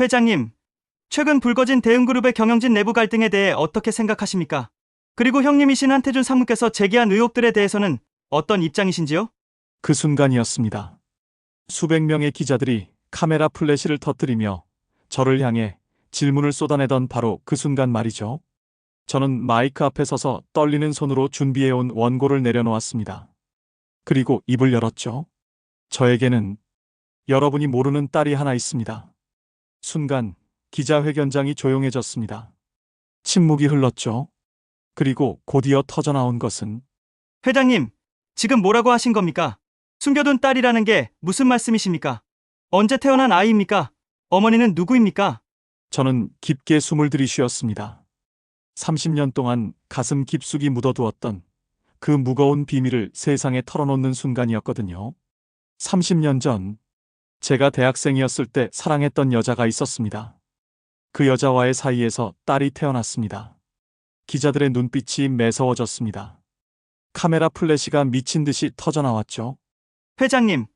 회장님, 최근 불거진 대응그룹의 경영진 내부 갈등에 대해 어떻게 생각하십니까? 그리고 형님이신 한태준 상무께서 제기한 의혹들에 대해서는 어떤 입장이신지요? 그 순간이었습니다. 수백 명의 기자들이 카메라 플래시를 터뜨리며 저를 향해 질문을 쏟아내던 바로 그 순간 말이죠. 저는 마이크 앞에 서서 떨리는 손으로 준비해온 원고를 내려놓았습니다. 그리고 입을 열었죠. 저에게는 여러분이 모르는 딸이 하나 있습니다. 순간 기자회견장이 조용해졌습니다. 침묵이 흘렀죠. 그리고 곧이어 터져나온 것은 회장님, 지금 뭐라고 하신 겁니까? 숨겨둔 딸이라는 게 무슨 말씀이십니까? 언제 태어난 아이입니까? 어머니는 누구입니까? 저는 깊게 숨을 들이쉬었습니다. 30년 동안 가슴 깊숙이 묻어두었던 그 무거운 비밀을 세상에 털어놓는 순간이었거든요. 30년 전 제가 대학생이었을 때 사랑했던 여자가 있었습니다. 그 여자와의 사이에서 딸이 태어났습니다. 기자들의 눈빛이 매서워졌습니다. 카메라 플래시가 미친 듯이 터져나왔죠. 회장님,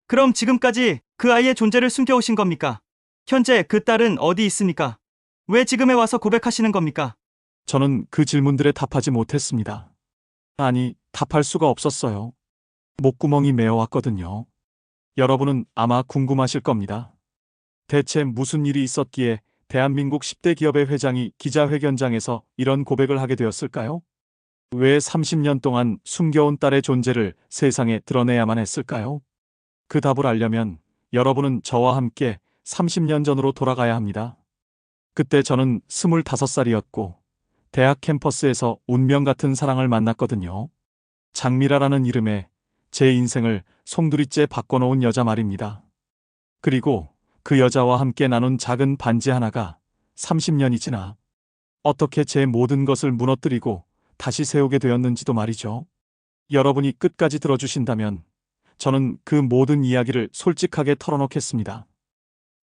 그럼 지금까지 그 아이의 존재를 숨겨오신 겁니까? 현재 그 딸은 어디 있습니까? 왜 지금에 와서 고백하시는 겁니까? 저는 그 질문들에 답하지 못했습니다. 아니, 답할 수가 없었어요. 목구멍이 메어왔거든요. 여러분은 아마 궁금하실 겁니다. 대체 무슨 일이 있었기에 대한민국 10대 기업의 회장이 기자회견장에서 이런 고백을 하게 되었을까요? 왜 30년 동안 숨겨온 딸의 존재를 세상에 드러내야만 했을까요? 그 답을 알려면 여러분은 저와 함께 30년 전으로 돌아가야 합니다. 그때 저는 25살이었고 대학 캠퍼스에서 운명 같은 사랑을 만났거든요. 장미라라는 이름에 제 인생을 송두리째 바꿔놓은 여자 말입니다. 그리고 그 여자와 함께 나눈 작은 반지 하나가 30년이 지나 어떻게 제 모든 것을 무너뜨리고 다시 세우게 되었는지도 말이죠. 여러분이 끝까지 들어주신다면 저는 그 모든 이야기를 솔직하게 털어놓겠습니다.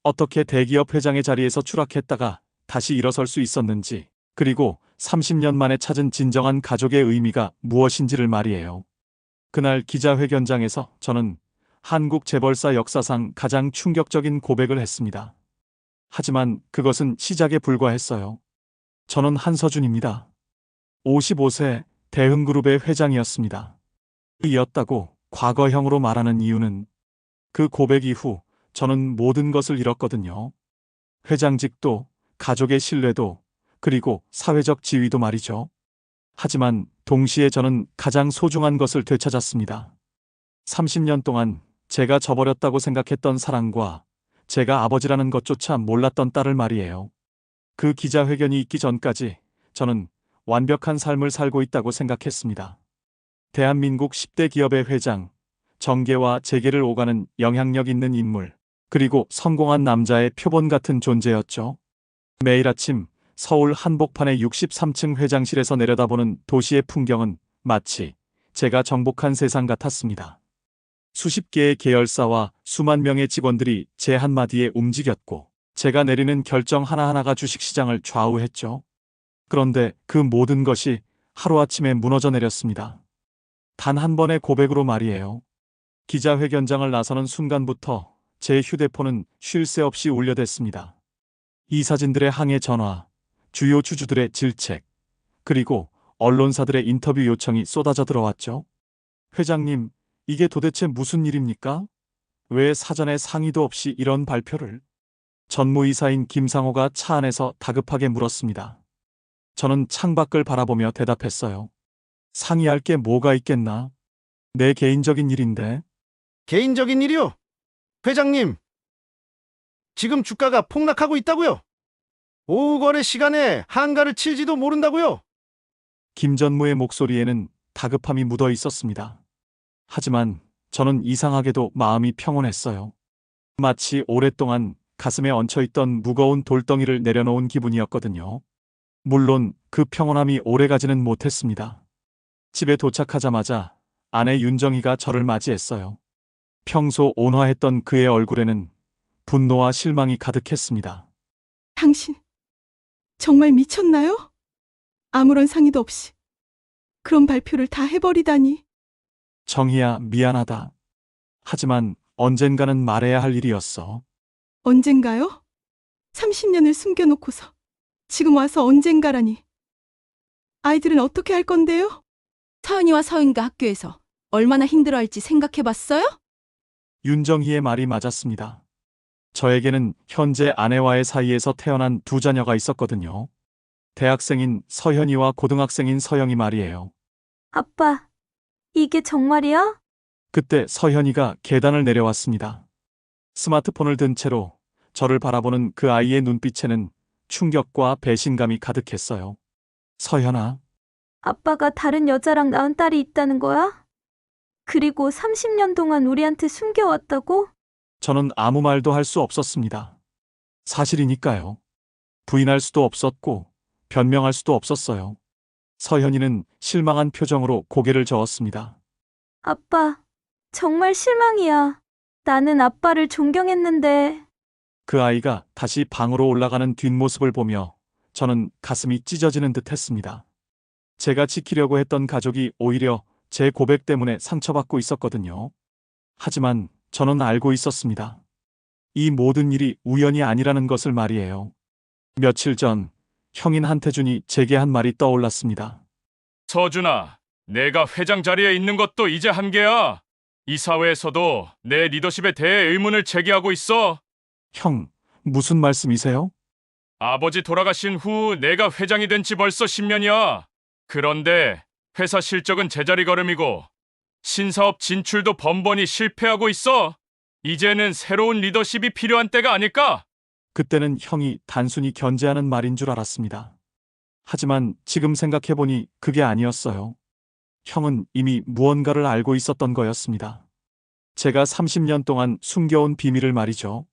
어떻게 대기업 회장의 자리에서 추락했다가 다시 일어설 수 있었는지, 그리고 30년 만에 찾은 진정한 가족의 의미가 무엇인지를 말이에요. 그날 기자회견장에서 저는 한국 재벌사 역사상 가장 충격적인 고백을 했습니다. 하지만 그것은 시작에 불과했어요. 저는 한서준입니다. 55세 대흥그룹의 회장이었습니다. 이었다고 과거형으로 말하는 이유는 그 고백 이후 저는 모든 것을 잃었거든요. 회장직도, 가족의 신뢰도, 그리고 사회적 지위도 말이죠. 하지만 동시에 저는 가장 소중한 것을 되찾았습니다. 30년 동안 제가 저버렸다고 생각했던 사랑과 제가 아버지라는 것조차 몰랐던 딸을 말이에요. 그 기자회견이 있기 전까지 저는 완벽한 삶을 살고 있다고 생각했습니다. 대한민국 10대 기업의 회장, 정계와 재계를 오가는 영향력 있는 인물, 그리고 성공한 남자의 표본 같은 존재였죠. 매일 아침 서울 한복판의 63층 회장실에서 내려다보는 도시의 풍경은 마치 제가 정복한 세상 같았습니다. 수십 개의 계열사와 수만 명의 직원들이 제 한마디에 움직였고 제가 내리는 결정 하나하나가 주식시장을 좌우했죠. 그런데 그 모든 것이 하루아침에 무너져 내렸습니다. 단 한 번의 고백으로 말이에요. 기자회견장을 나서는 순간부터 제 휴대폰은 쉴 새 없이 울려댔습니다. 이 사진들의 항해 전화, 주요 주주들의 질책, 그리고 언론사들의 인터뷰 요청이 쏟아져 들어왔죠. 회장님, 이게 도대체 무슨 일입니까? 왜 사전에 상의도 없이 이런 발표를? 전무이사인 김상호가 차 안에서 다급하게 물었습니다. 저는 창밖을 바라보며 대답했어요. 상의할 게 뭐가 있겠나? 내 개인적인 일인데. 개인적인 일이요? 회장님, 지금 주가가 폭락하고 있다고요? 오후 거래 시간에 한가를 칠지도 모른다고요? 김전무의 목소리에는 다급함이 묻어 있었습니다. 하지만 저는 이상하게도 마음이 평온했어요. 마치 오랫동안 가슴에 얹혀있던 무거운 돌덩이를 내려놓은 기분이었거든요. 물론 그 평온함이 오래가지는 못했습니다. 집에 도착하자마자 아내 윤정희가 저를 맞이했어요. 평소 온화했던 그의 얼굴에는 분노와 실망이 가득했습니다. 당신 정말 미쳤나요? 아무런 상의도 없이 그런 발표를 다 해버리다니. 정희야, 미안하다. 하지만 언젠가는 말해야 할 일이었어. 언젠가요? 30년을 숨겨놓고서 지금 와서 언젠가라니. 아이들은 어떻게 할 건데요? 서연이와 서윤과 학교에서 얼마나 힘들어할지 생각해봤어요? 윤정희의 말이 맞았습니다. 저에게는 현재 아내와의 사이에서 태어난 두 자녀가 있었거든요. 대학생인 서현이와 고등학생인 서영이 말이에요. 아빠, 이게 정말이야? 그때 서현이가 계단을 내려왔습니다. 스마트폰을 든 채로 저를 바라보는 그 아이의 눈빛에는 충격과 배신감이 가득했어요. 서현아, 아빠가 다른 여자랑 낳은 딸이 있다는 거야? 그리고 30년 동안 우리한테 숨겨왔다고? 저는 아무 말도 할 수 없었습니다. 사실이니까요. 부인할 수도 없었고 변명할 수도 없었어요. 서현이는 실망한 표정으로 고개를 저었습니다. 아빠, 정말 실망이야. 나는 아빠를 존경했는데. 그 아이가 다시 방으로 올라가는 뒷모습을 보며 저는 가슴이 찢어지는 듯 했습니다. 제가 지키려고 했던 가족이 오히려 제 고백 때문에 상처받고 있었거든요. 하지만 저는 알고 있었습니다. 이 모든 일이 우연이 아니라는 것을 말이에요. 며칠 전 형인 한태준이 제게 한 말이 떠올랐습니다. 서준아, 내가 회장 자리에 있는 것도 이제 한계야. 이 사회에서도 내 리더십에 대해 의문을 제기하고 있어. 형, 무슨 말씀이세요? 아버지 돌아가신 후 내가 회장이 된 지 벌써 10년이야. 그런데 회사 실적은 제자리 걸음이고 신사업 진출도 번번이 실패하고 있어. 이제는 새로운 리더십이 필요한 때가 아닐까? 그때는 형이 단순히 견제하는 말인 줄 알았습니다. 하지만 지금 생각해보니 그게 아니었어요. 형은 이미 무언가를 알고 있었던 거였습니다. 제가 30년 동안 숨겨온 비밀을 말이죠.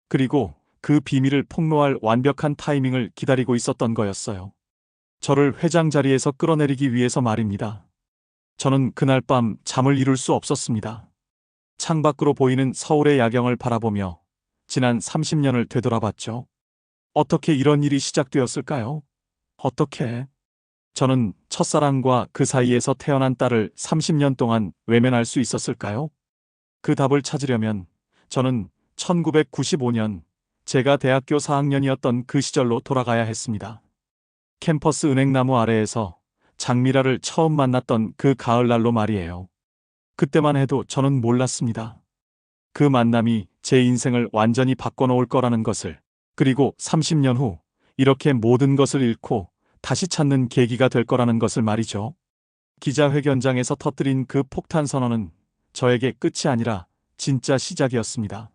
그리고 그 비밀을 폭로할 완벽한 타이밍을 기다리고 있었던 거였어요. 저를 회장 자리에서 끌어내리기 위해서 말입니다. 저는 그날 밤 잠을 이룰 수 없었습니다. 창밖으로 보이는 서울의 야경을 바라보며 지난 30년을 되돌아봤죠. 어떻게 이런 일이 시작되었을까요? 어떻게? 저는 첫사랑과 그 사이에서 태어난 딸을 30년 동안 외면할 수 있었을까요? 그 답을 찾으려면 저는 1995년 제가 대학교 4학년이었던 그 시절로 돌아가야 했습니다. 캠퍼스 은행나무 아래에서 장미라를 처음 만났던 그 가을날로 말이에요. 그때만 해도 저는 몰랐습니다. 그 만남이 제 인생을 완전히 바꿔놓을 거라는 것을, 그리고 30년 후 이렇게 모든 것을 잃고 다시 찾는 계기가 될 거라는 것을 말이죠. 기자회견장에서 터뜨린 그 폭탄 선언은 저에게 끝이 아니라 진짜 시작이었습니다.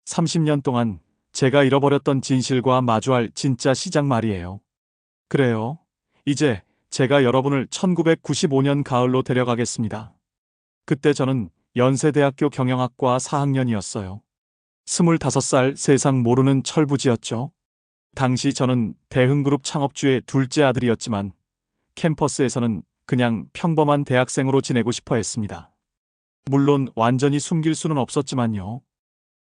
30년 동안 제가 잃어버렸던 진실과 마주할 진짜 시작 말이에요. 그래요. 이제 제가 여러분을 1995년 가을로 데려가겠습니다. 그때 저는 연세대학교 경영학과 4학년이었어요. 25살 세상 모르는 철부지였죠. 당시 저는 대흥그룹 창업주의 둘째 아들이었지만 캠퍼스에서는 그냥 평범한 대학생으로 지내고 싶어 했습니다. 물론 완전히 숨길 수는 없었지만요.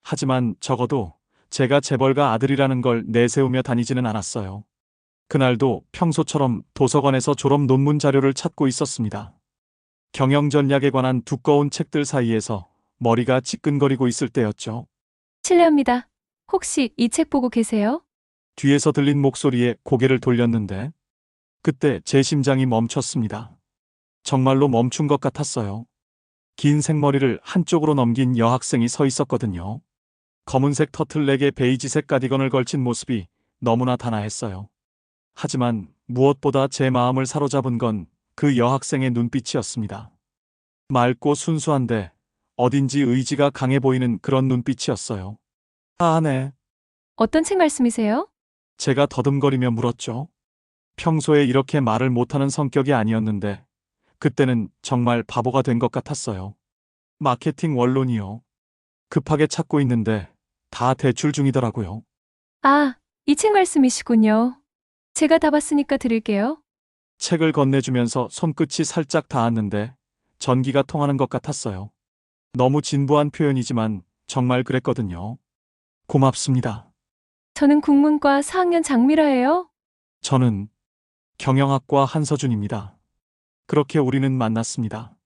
하지만 적어도 제가 재벌가 아들이라는 걸 내세우며 다니지는 않았어요. 그날도 평소처럼 도서관에서 졸업 논문 자료를 찾고 있었습니다. 경영 전략에 관한 두꺼운 책들 사이에서 머리가 지끈거리고 있을 때였죠. 실례합니다. 혹시 이 책 보고 계세요? 뒤에서 들린 목소리에 고개를 돌렸는데 그때 제 심장이 멈췄습니다. 정말로 멈춘 것 같았어요. 긴 생머리를 한쪽으로 넘긴 여학생이 서 있었거든요. 검은색 터틀넥에 베이지색 가디건을 걸친 모습이 너무나 단아했어요. 하지만 무엇보다 제 마음을 사로잡은 건 그 여학생의 눈빛이었습니다. 맑고 순수한데 어딘지 의지가 강해 보이는 그런 눈빛이었어요. 아, 네. 어떤 책 말씀이세요? 제가 더듬거리며 물었죠. 평소에 이렇게 말을 못하는 성격이 아니었는데 그때는 정말 바보가 된 것 같았어요. 마케팅 원론이요. 급하게 찾고 있는데 다 대출 중이더라고요. 아, 이 책 말씀이시군요. 제가 다 봤으니까 드릴게요. 책을 건네주면서 손끝이 살짝 닿았는데 전기가 통하는 것 같았어요. 너무 진부한 표현이지만 정말 그랬거든요. 고맙습니다. 저는 국문과 4학년 장미라예요. 저는 경영학과 한서준입니다. 그렇게 우리는 만났습니다.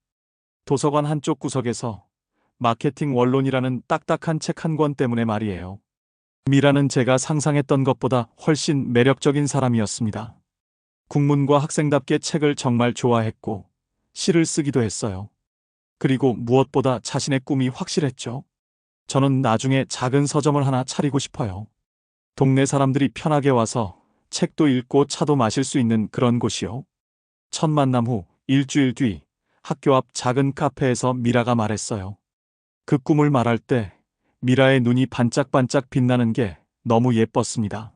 도서관 한쪽 구석에서 마케팅 원론이라는 딱딱한 책 한 권 때문에 말이에요. 미라는 제가 상상했던 것보다 훨씬 매력적인 사람이었습니다. 국문과 학생답게 책을 정말 좋아했고 시를 쓰기도 했어요. 그리고 무엇보다 자신의 꿈이 확실했죠. 저는 나중에 작은 서점을 하나 차리고 싶어요. 동네 사람들이 편하게 와서 책도 읽고 차도 마실 수 있는 그런 곳이요. 첫 만남 후 일주일 뒤 학교 앞 작은 카페에서 미라가 말했어요. 그 꿈을 말할 때 미라의 눈이 반짝반짝 빛나는 게 너무 예뻤습니다.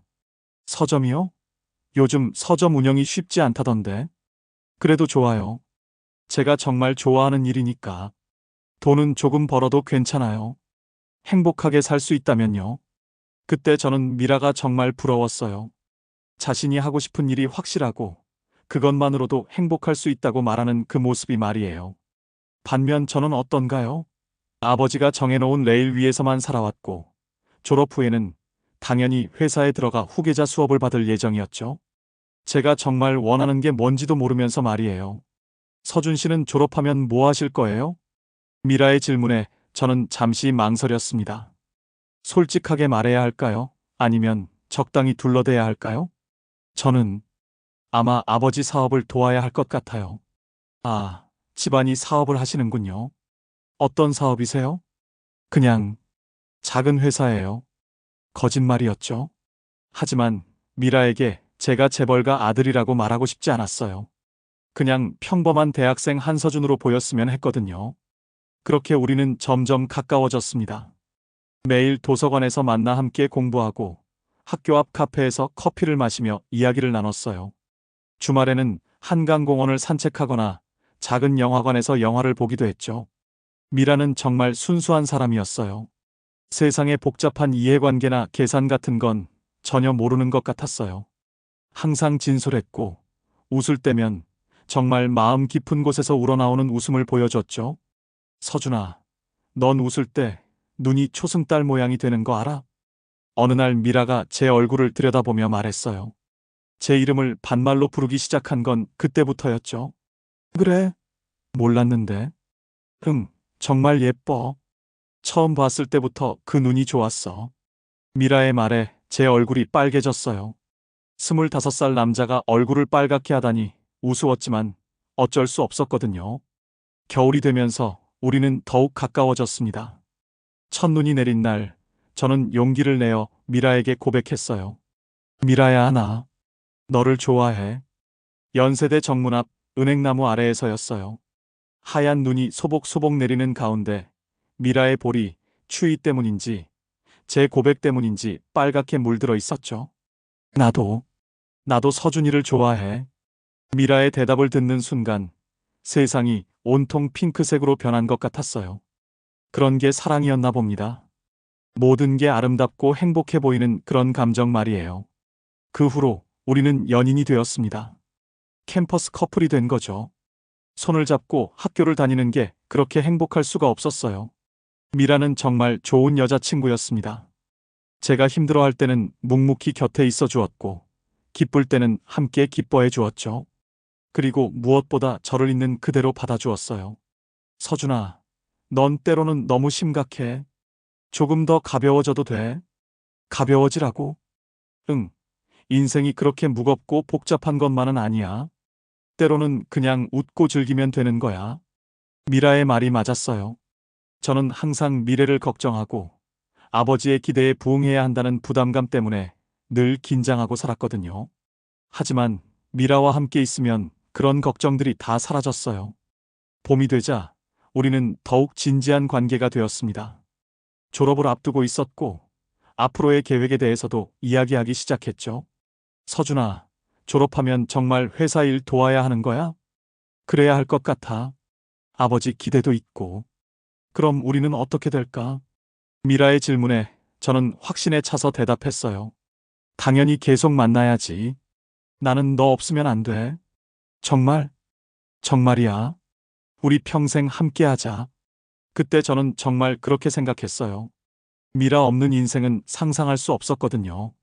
서점이요? 요즘 서점 운영이 쉽지 않다던데. 그래도 좋아요. 제가 정말 좋아하는 일이니까. 돈은 조금 벌어도 괜찮아요. 행복하게 살 수 있다면요. 그때 저는 미라가 정말 부러웠어요. 자신이 하고 싶은 일이 확실하고 그것만으로도 행복할 수 있다고 말하는 그 모습이 말이에요. 반면 저는 어떤가요? 아버지가 정해놓은 레일 위에서만 살아왔고 졸업 후에는 당연히 회사에 들어가 후계자 수업을 받을 예정이었죠. 제가 정말 원하는 게 뭔지도 모르면서 말이에요. 서준 씨는 졸업하면 뭐 하실 거예요? 미라의 질문에 저는 잠시 망설였습니다. 솔직하게 말해야 할까요? 아니면 적당히 둘러대야 할까요? 저는 아마 아버지 사업을 도와야 할 것 같아요. 아, 집안이 사업을 하시는군요. 어떤 사업이세요? 그냥 작은 회사예요. 거짓말이었죠. 하지만 미라에게 제가 재벌가 아들이라고 말하고 싶지 않았어요. 그냥 평범한 대학생 한서준으로 보였으면 했거든요. 그렇게 우리는 점점 가까워졌습니다. 매일 도서관에서 만나 함께 공부하고 학교 앞 카페에서 커피를 마시며 이야기를 나눴어요. 주말에는 한강공원을 산책하거나 작은 영화관에서 영화를 보기도 했죠. 미라는 정말 순수한 사람이었어요. 세상의 복잡한 이해관계나 계산 같은 건 전혀 모르는 것 같았어요. 항상 진솔했고 웃을 때면 정말 마음 깊은 곳에서 우러나오는 웃음을 보여줬죠. 서준아, 넌 웃을 때 눈이 초승달 모양이 되는 거 알아? 어느 날 미라가 제 얼굴을 들여다보며 말했어요. 제 이름을 반말로 부르기 시작한 건 그때부터였죠. 그래? 몰랐는데. 응, 정말 예뻐. 처음 봤을 때부터 그 눈이 좋았어. 미라의 말에 제 얼굴이 빨개졌어요. 25살 남자가 얼굴을 빨갛게 하다니 우스웠지만 어쩔 수 없었거든요. 겨울이 되면서 우리는 더욱 가까워졌습니다. 첫눈이 내린 날, 저는 용기를 내어 미라에게 고백했어요. 미라야, 나 너를 좋아해. 연세대 정문 앞 은행나무 아래에서였어요. 하얀 눈이 소복소복 내리는 가운데 미라의 볼이 추위 때문인지 제 고백 때문인지 빨갛게 물들어 있었죠. 나도 서준이를 좋아해. 미라의 대답을 듣는 순간 세상이 온통 핑크색으로 변한 것 같았어요. 그런 게 사랑이었나 봅니다. 모든 게 아름답고 행복해 보이는 그런 감정 말이에요. 그 후로 우리는 연인이 되었습니다. 캠퍼스 커플이 된 거죠. 손을 잡고 학교를 다니는 게 그렇게 행복할 수가 없었어요. 미라는 정말 좋은 여자친구였습니다. 제가 힘들어할 때는 묵묵히 곁에 있어 주었고, 기쁠 때는 함께 기뻐해 주었죠. 그리고 무엇보다 저를 있는 그대로 받아주었어요. 서준아, 넌 때로는 너무 심각해. 조금 더 가벼워져도 돼. 가벼워지라고? 응, 인생이 그렇게 무겁고 복잡한 것만은 아니야. 때로는 그냥 웃고 즐기면 되는 거야. 미라의 말이 맞았어요. 저는 항상 미래를 걱정하고 아버지의 기대에 부응해야 한다는 부담감 때문에 늘 긴장하고 살았거든요. 하지만 미라와 함께 있으면 그런 걱정들이 다 사라졌어요. 봄이 되자 우리는 더욱 진지한 관계가 되었습니다. 졸업을 앞두고 있었고 앞으로의 계획에 대해서도 이야기하기 시작했죠. 서준아, 졸업하면 정말 회사 일 도와야 하는 거야? 그래야 할 것 같아. 아버지 기대도 있고. 그럼 우리는 어떻게 될까? 미라의 질문에 저는 확신에 차서 대답했어요. 당연히 계속 만나야지. 나는 너 없으면 안 돼. 정말? 정말이야. 우리 평생 함께하자. 그때 저는 정말 그렇게 생각했어요. 미라 없는 인생은 상상할 수 없었거든요.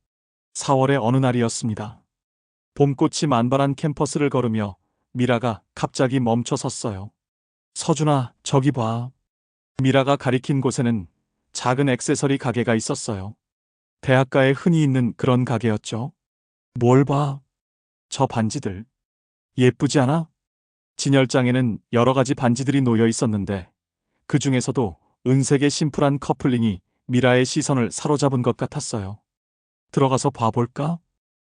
4월의 어느 날이었습니다. 봄꽃이 만발한 캠퍼스를 걸으며 미라가 갑자기 멈춰 섰어요. 서준아, 저기 봐. 미라가 가리킨 곳에는 작은 액세서리 가게가 있었어요. 대학가에 흔히 있는 그런 가게였죠. 뭘 봐? 저 반지들. 예쁘지 않아? 진열장에는 여러 가지 반지들이 놓여 있었는데 그 중에서도 은색의 심플한 커플링이 미라의 시선을 사로잡은 것 같았어요. 들어가서 봐볼까?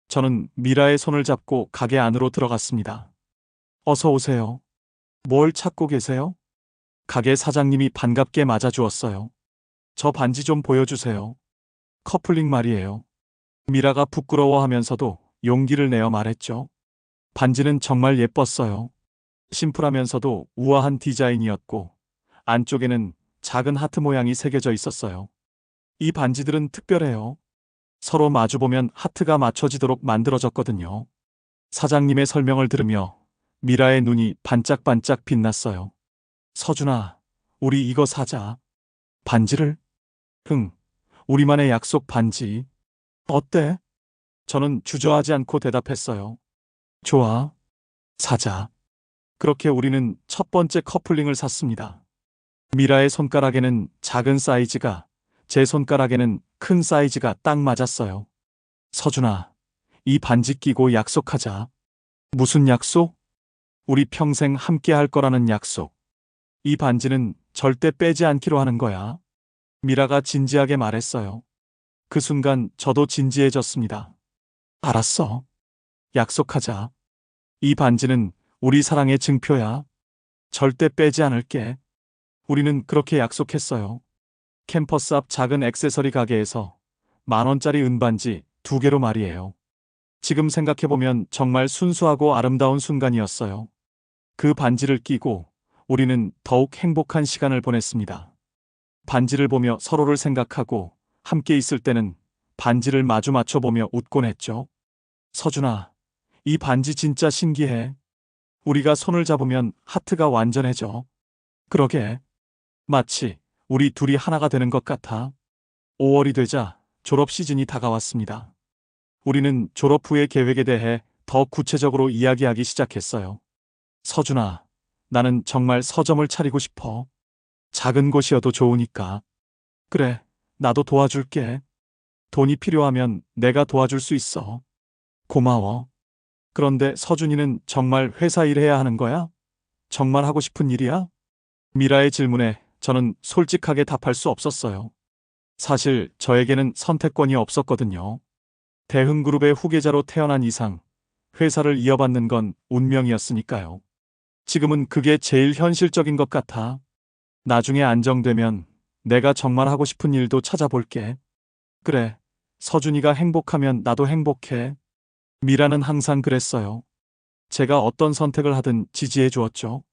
저는 미라의 손을 잡고 가게 안으로 들어갔습니다. 어서 오세요. 뭘 찾고 계세요? 가게 사장님이 반갑게 맞아주었어요. 저 반지 좀 보여주세요. 커플링 말이에요. 미라가 부끄러워하면서도 용기를 내어 말했죠. 반지는 정말 예뻤어요. 심플하면서도 우아한 디자인이었고 안쪽에는 작은 하트 모양이 새겨져 있었어요. 이 반지들은 특별해요. 서로 마주보면 하트가 맞춰지도록 만들어졌거든요. 사장님의 설명을 들으며 미라의 눈이 반짝반짝 빛났어요. 서준아, 우리 이거 사자. 반지를? 응, 우리만의 약속 반지. 어때? 저는 주저하지 않고 대답했어요. 좋아, 사자. 그렇게 우리는 첫 번째 커플링을 샀습니다. 미라의 손가락에는 작은 사이즈가, 제 손가락에는 큰 사이즈가 딱 맞았어요. 서준아, 이 반지 끼고 약속하자. 무슨 약속? 우리 평생 함께 할 거라는 약속. 이 반지는 절대 빼지 않기로 하는 거야. 미라가 진지하게 말했어요. 그 순간 저도 진지해졌습니다. 알았어. 약속하자. 이 반지는 우리 사랑의 증표야. 절대 빼지 않을게. 우리는 그렇게 약속했어요. 캠퍼스 앞 작은 액세서리 가게에서 10,000원짜리 은반지 2개로 말이에요. 지금 생각해보면 정말 순수하고 아름다운 순간이었어요. 그 반지를 끼고 우리는 더욱 행복한 시간을 보냈습니다. 반지를 보며 서로를 생각하고 함께 있을 때는 반지를 마주 맞춰보며 웃곤 했죠. 서준아, 이 반지 진짜 신기해. 우리가 손을 잡으면 하트가 완전해져. 그러게. 마치 우리 둘이 하나가 되는 것 같아. 5월이 되자 졸업 시즌이 다가왔습니다. 우리는 졸업 후의 계획에 대해 더 구체적으로 이야기하기 시작했어요. 서준아, 나는 정말 서점을 차리고 싶어. 작은 곳이어도 좋으니까. 그래, 나도 도와줄게. 돈이 필요하면 내가 도와줄 수 있어. 고마워. 그런데 서준이는 정말 회사 일해야 하는 거야? 정말 하고 싶은 일이야? 미라의 질문에 저는 솔직하게 답할 수 없었어요. 사실 저에게는 선택권이 없었거든요. 대흥그룹의 후계자로 태어난 이상 회사를 이어받는 건 운명이었으니까요. 지금은 그게 제일 현실적인 것 같아. 나중에 안정되면 내가 정말 하고 싶은 일도 찾아볼게. 그래, 서준이가 행복하면 나도 행복해. 미라는 항상 그랬어요. 제가 어떤 선택을 하든 지지해 주었죠.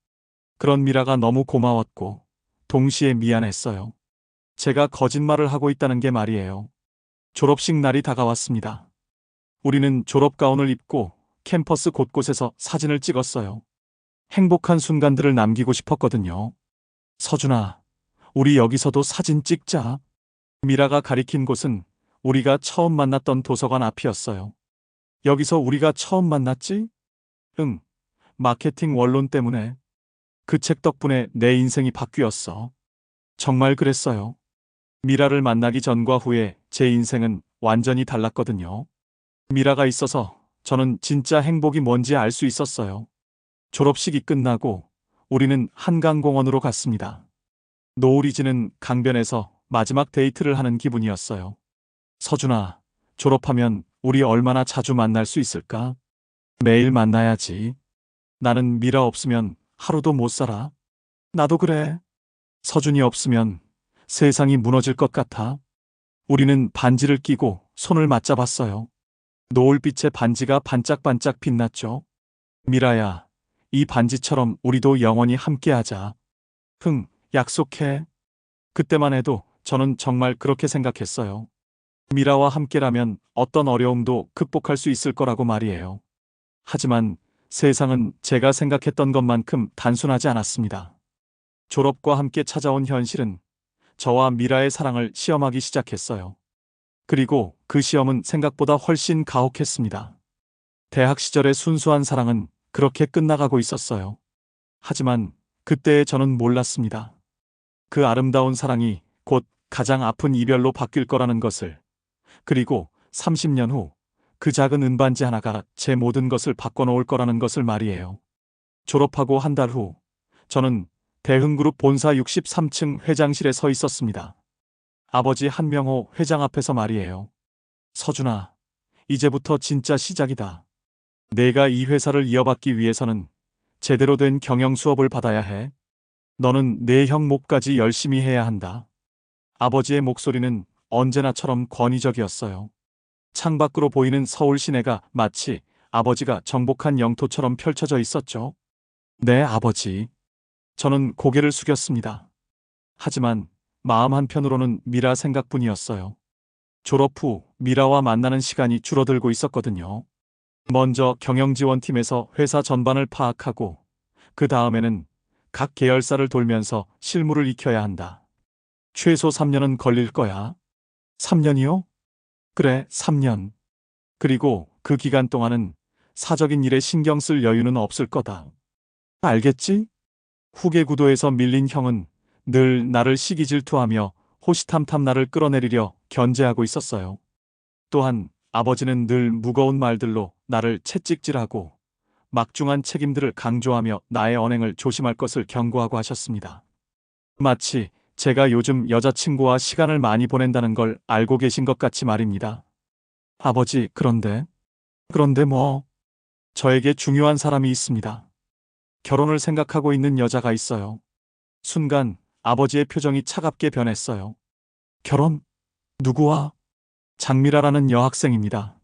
그런 미라가 너무 고마웠고 동시에 미안했어요. 제가 거짓말을 하고 있다는 게 말이에요. 졸업식 날이 다가왔습니다. 우리는 졸업가운을 입고 캠퍼스 곳곳에서 사진을 찍었어요. 행복한 순간들을 남기고 싶었거든요. 서준아, 우리 여기서도 사진 찍자. 미라가 가리킨 곳은 우리가 처음 만났던 도서관 앞이었어요. 여기서 우리가 처음 만났지? 응, 마케팅 원론 때문에. 그 책 덕분에 내 인생이 바뀌었어. 정말 그랬어요. 미라를 만나기 전과 후에 제 인생은 완전히 달랐거든요. 미라가 있어서 저는 진짜 행복이 뭔지 알 수 있었어요. 졸업식이 끝나고 우리는 한강공원으로 갔습니다. 노을이 지는 강변에서 마지막 데이트를 하는 기분이었어요. 서준아, 졸업하면 우리 얼마나 자주 만날 수 있을까? 매일 만나야지. 나는 미라 없으면 하루도 못 살아. 나도 그래. 서준이 없으면 세상이 무너질 것 같아. 우리는 반지를 끼고 손을 맞잡았어요. 노을빛에 반지가 반짝반짝 빛났죠. 미라야, 이 반지처럼 우리도 영원히 함께하자. 흥, 약속해. 그때만 해도 저는 정말 그렇게 생각했어요. 미라와 함께라면 어떤 어려움도 극복할 수 있을 거라고 말이에요. 하지만 세상은 제가 생각했던 것만큼 단순하지 않았습니다. 졸업과 함께 찾아온 현실은 저와 미라의 사랑을 시험하기 시작했어요. 그리고 그 시험은 생각보다 훨씬 가혹했습니다. 대학 시절의 순수한 사랑은 그렇게 끝나가고 있었어요. 하지만 그때의 저는 몰랐습니다. 그 아름다운 사랑이 곧 가장 아픈 이별로 바뀔 거라는 것을. 그리고 30년 후 그 작은 은반지 하나가 제 모든 것을 바꿔놓을 거라는 것을 말이에요. 졸업하고 한 달 후, 저는 대흥그룹 본사 63층 회장실에 서 있었습니다. 아버지 한명호 회장 앞에서 말이에요. 서준아, 이제부터 진짜 시작이다. 내가 이 회사를 이어받기 위해서는 제대로 된 경영 수업을 받아야 해. 너는 내 형 몫까지 열심히 해야 한다. 아버지의 목소리는 언제나처럼 권위적이었어요. 창밖으로 보이는 서울 시내가 마치 아버지가 정복한 영토처럼 펼쳐져 있었죠. 네, 아버지. 저는 고개를 숙였습니다. 하지만 마음 한편으로는 미라 생각뿐이었어요. 졸업 후 미라와 만나는 시간이 줄어들고 있었거든요. 먼저 경영지원팀에서 회사 전반을 파악하고 그 다음에는 각 계열사를 돌면서 실무를 익혀야 한다. 최소 3년은 걸릴 거야. 3년이요? 그래, 3년. 그리고 그 기간 동안은 사적인 일에 신경 쓸 여유는 없을 거다. 알겠지? 후계 구도에서 밀린 형은 늘 나를 시기 질투하며 호시탐탐 나를 끌어내리려 견제하고 있었어요. 또한 아버지는 늘 무거운 말들로 나를 채찍질하고 막중한 책임들을 강조하며 나의 언행을 조심할 것을 경고하고 하셨습니다. 마치 제가 요즘 여자친구와 시간을 많이 보낸다는 걸 알고 계신 것 같이 말입니다. 아버지, 그런데 뭐? 저에게 중요한 사람이 있습니다. 결혼을 생각하고 있는 여자가 있어요. 순간 아버지의 표정이 차갑게 변했어요. 결혼? 누구와? 장미라라는 여학생입니다.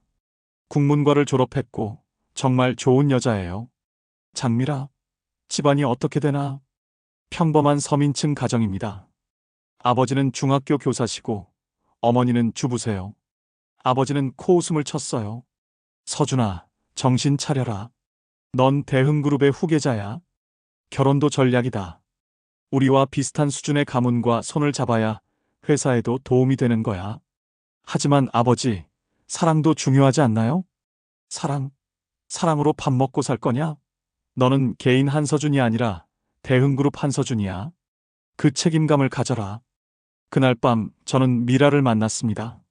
국문과를 졸업했고 정말 좋은 여자예요. 장미라? 집안이 어떻게 되나? 평범한 서민층 가정입니다. 아버지는 중학교 교사시고 어머니는 주부세요. 아버지는 코웃음을 쳤어요. 서준아, 정신 차려라. 넌 대흥그룹의 후계자야. 결혼도 전략이다. 우리와 비슷한 수준의 가문과 손을 잡아야 회사에도 도움이 되는 거야. 하지만 아버지, 사랑도 중요하지 않나요? 사랑으로 밥 먹고 살 거냐? 너는 개인 한서준이 아니라 대흥그룹 한서준이야. 그 책임감을 가져라. 그날 밤 저는 미라를 만났습니다.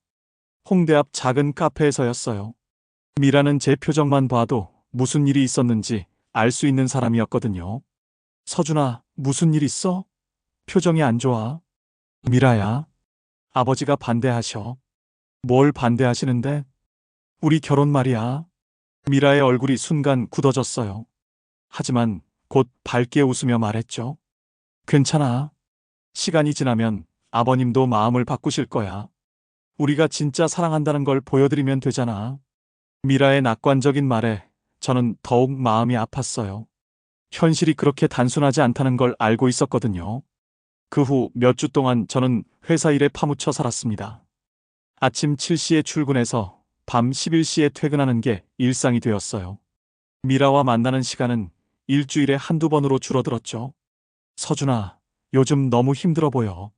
홍대 앞 작은 카페에서였어요. 미라는 제 표정만 봐도 무슨 일이 있었는지 알 수 있는 사람이었거든요. 서준아, 무슨 일 있어? 표정이 안 좋아. 미라야, 아버지가 반대하셔. 뭘 반대하시는데? 우리 결혼 말이야. 미라의 얼굴이 순간 굳어졌어요. 하지만 곧 밝게 웃으며 말했죠. 괜찮아. 시간이 지나면 아버님도 마음을 바꾸실 거야. 우리가 진짜 사랑한다는 걸 보여드리면 되잖아. 미라의 낙관적인 말에 저는 더욱 마음이 아팠어요. 현실이 그렇게 단순하지 않다는 걸 알고 있었거든요. 그 후 몇 주 동안 저는 회사 일에 파묻혀 살았습니다. 아침 7시에 출근해서 밤 11시에 퇴근하는 게 일상이 되었어요. 미라와 만나는 시간은 일주일에 한두 번으로 줄어들었죠. 서준아, 요즘 너무 힘들어 보여.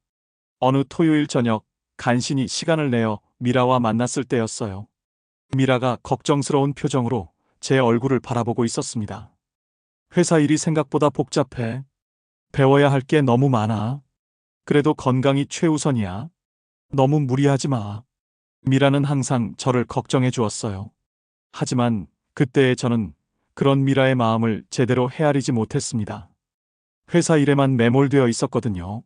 어느 토요일 저녁 간신히 시간을 내어 미라와 만났을 때였어요. 미라가 걱정스러운 표정으로 제 얼굴을 바라보고 있었습니다. 회사 일이 생각보다 복잡해. 배워야 할 게 너무 많아. 그래도 건강이 최우선이야. 너무 무리하지 마. 미라는 항상 저를 걱정해 주었어요. 하지만 그때의 저는 그런 미라의 마음을 제대로 헤아리지 못했습니다. 회사 일에만 매몰되어 있었거든요.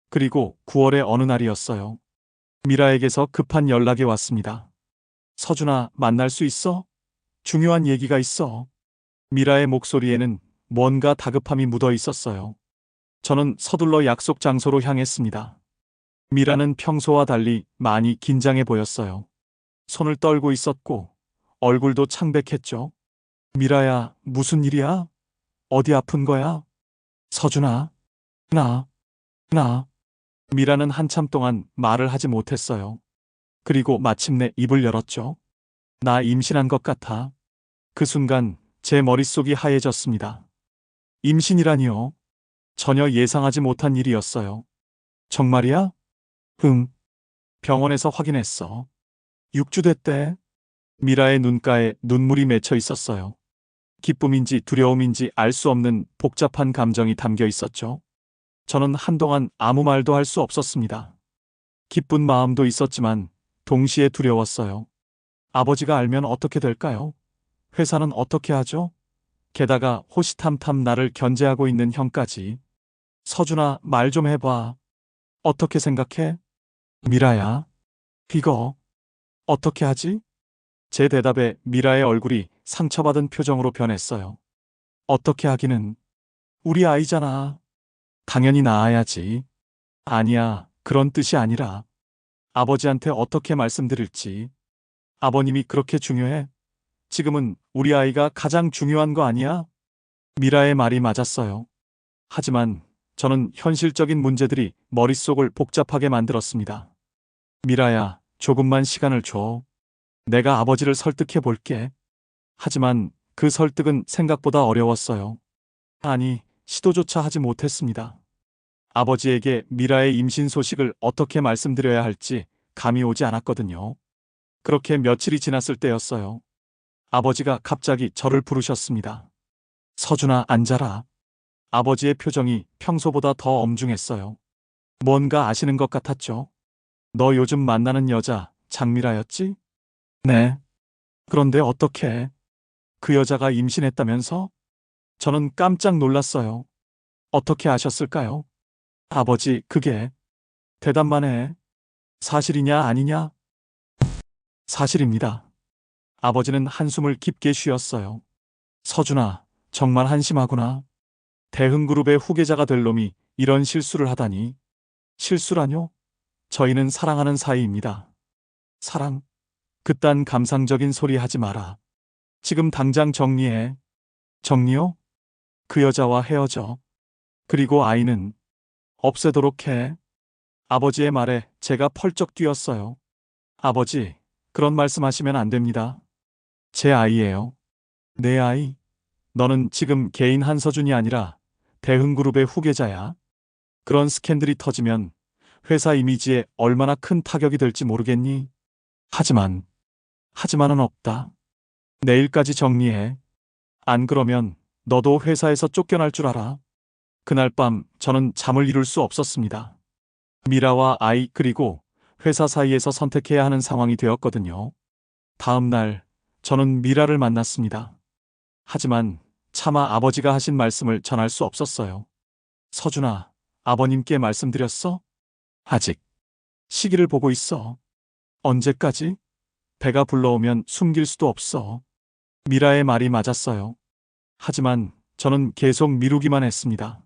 그리고 9월의 어느 날이었어요. 미라에게서 급한 연락이 왔습니다. 서준아, 만날 수 있어? 중요한 얘기가 있어. 미라의 목소리에는 뭔가 다급함이 묻어 있었어요. 저는 서둘러 약속 장소로 향했습니다. 미라는 평소와 달리 많이 긴장해 보였어요. 손을 떨고 있었고 얼굴도 창백했죠. 미라야, 무슨 일이야? 어디 아픈 거야? 서준아, 나. 미라는 한참 동안 말을 하지 못했어요. 그리고 마침내 입을 열었죠. 나 임신한 것 같아. 그 순간 제 머릿속이 하얘졌습니다. 임신이라니요? 전혀 예상하지 못한 일이었어요. 정말이야? 병원에서 확인했어. 6주 됐대. 미라의 눈가에 눈물이 맺혀 있었어요. 기쁨인지 두려움인지 알 수 없는 복잡한 감정이 담겨 있었죠. 저는 한동안 아무 말도 할 수 없었습니다. 기쁜 마음도 있었지만 동시에 두려웠어요. 아버지가 알면 어떻게 될까요? 회사는 어떻게 하죠? 게다가 호시탐탐 나를 견제하고 있는 형까지. 서준아, 말 좀 해봐. 어떻게 생각해? 미라야, 이거 어떻게 하지? 제 대답에 미라의 얼굴이 상처받은 표정으로 변했어요. 어떻게 하기는? 우리 아이잖아. 당연히 낳아야지. 아니야, 그런 뜻이 아니라 아버지한테 어떻게 말씀드릴지. 아버님이 그렇게 중요해? 지금은 우리 아이가 가장 중요한 거 아니야? 미라의 말이 맞았어요. 하지만 저는 현실적인 문제들이 머릿속을 복잡하게 만들었습니다. 미라야, 조금만 시간을 줘. 내가 아버지를 설득해 볼게. 하지만 그 설득은 생각보다 어려웠어요. 아니, 시도조차 하지 못했습니다. 아버지에게 미라의 임신 소식을 어떻게 말씀드려야 할지 감이 오지 않았거든요. 그렇게 며칠이 지났을 때였어요. 아버지가 갑자기 저를 부르셨습니다. 서준아, 앉아라. 아버지의 표정이 평소보다 더 엄중했어요. 뭔가 아시는 것 같았죠. 너 요즘 만나는 여자 장미라였지? 네. 그런데 어떻게? 그 여자가 임신했다면서? 저는 깜짝 놀랐어요. 어떻게 아셨을까요? 아버지, 그게. 대답만 해. 사실이냐 아니냐? 사실입니다. 아버지는 한숨을 깊게 쉬었어요. 서준아, 정말 한심하구나. 대흥그룹의 후계자가 될 놈이 이런 실수를 하다니. 실수라뇨? 저희는 사랑하는 사이입니다. 사랑? 그딴 감상적인 소리 하지 마라. 지금 당장 정리해. 정리요? 그 여자와 헤어져. 그리고 아이는 없애도록 해. 아버지의 말에 제가 펄쩍 뛰었어요. 아버지, 그런 말씀하시면 안 됩니다. 제 아이예요. 내 아이? 너는 지금 개인 한서준이 아니라 대흥그룹의 후계자야. 그런 스캔들이 터지면 회사 이미지에 얼마나 큰 타격이 될지 모르겠니? 하지만은 없다. 내일까지 정리해. 안 그러면 너도 회사에서 쫓겨날 줄 알아. 그날 밤 저는 잠을 이룰 수 없었습니다. 미라와 아이 그리고 회사 사이에서 선택해야 하는 상황이 되었거든요. 다음 날 저는 미라를 만났습니다. 하지만 차마 아버지가 하신 말씀을 전할 수 없었어요. 서준아, 아버님께 말씀드렸어? 아직. 시기를 보고 있어. 언제까지? 배가 불러오면 숨길 수도 없어. 미라의 말이 맞았어요. 하지만 저는 계속 미루기만 했습니다.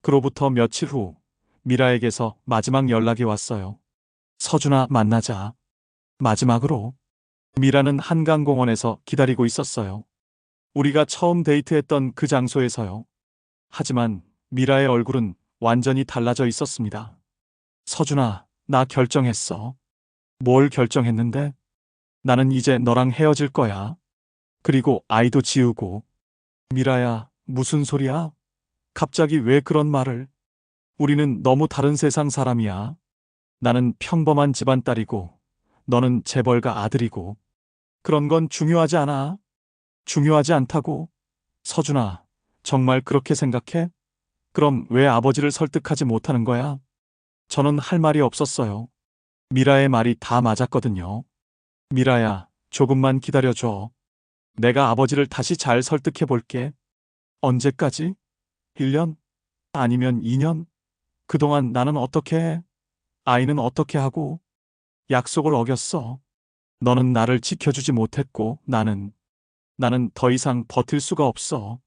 그로부터 며칠 후 미라에게서 마지막 연락이 왔어요. 서준아, 만나자. 마지막으로. 미라는 한강공원에서 기다리고 있었어요. 우리가 처음 데이트했던 그 장소에서요. 하지만 미라의 얼굴은 완전히 달라져 있었습니다. 서준아, 나 결정했어. 뭘 결정했는데? 나는 이제 너랑 헤어질 거야. 그리고 아이도 지우고. 미라야, 무슨 소리야? 갑자기 왜 그런 말을? 우리는 너무 다른 세상 사람이야. 나는 평범한 집안 딸이고, 너는 재벌가 아들이고. 그런 건 중요하지 않아. 중요하지 않다고. 서준아, 정말 그렇게 생각해? 그럼 왜 아버지를 설득하지 못하는 거야? 저는 할 말이 없었어요. 미라의 말이 다 맞았거든요. 미라야, 조금만 기다려줘. 내가 아버지를 다시 잘 설득해 볼게. 언제까지? 1년? 아니면 2년? 그동안 나는 어떻게 해? 아이는 어떻게 하고? 약속을 어겼어. 너는 나를 지켜주지 못했고 나는 더 이상 버틸 수가 없어.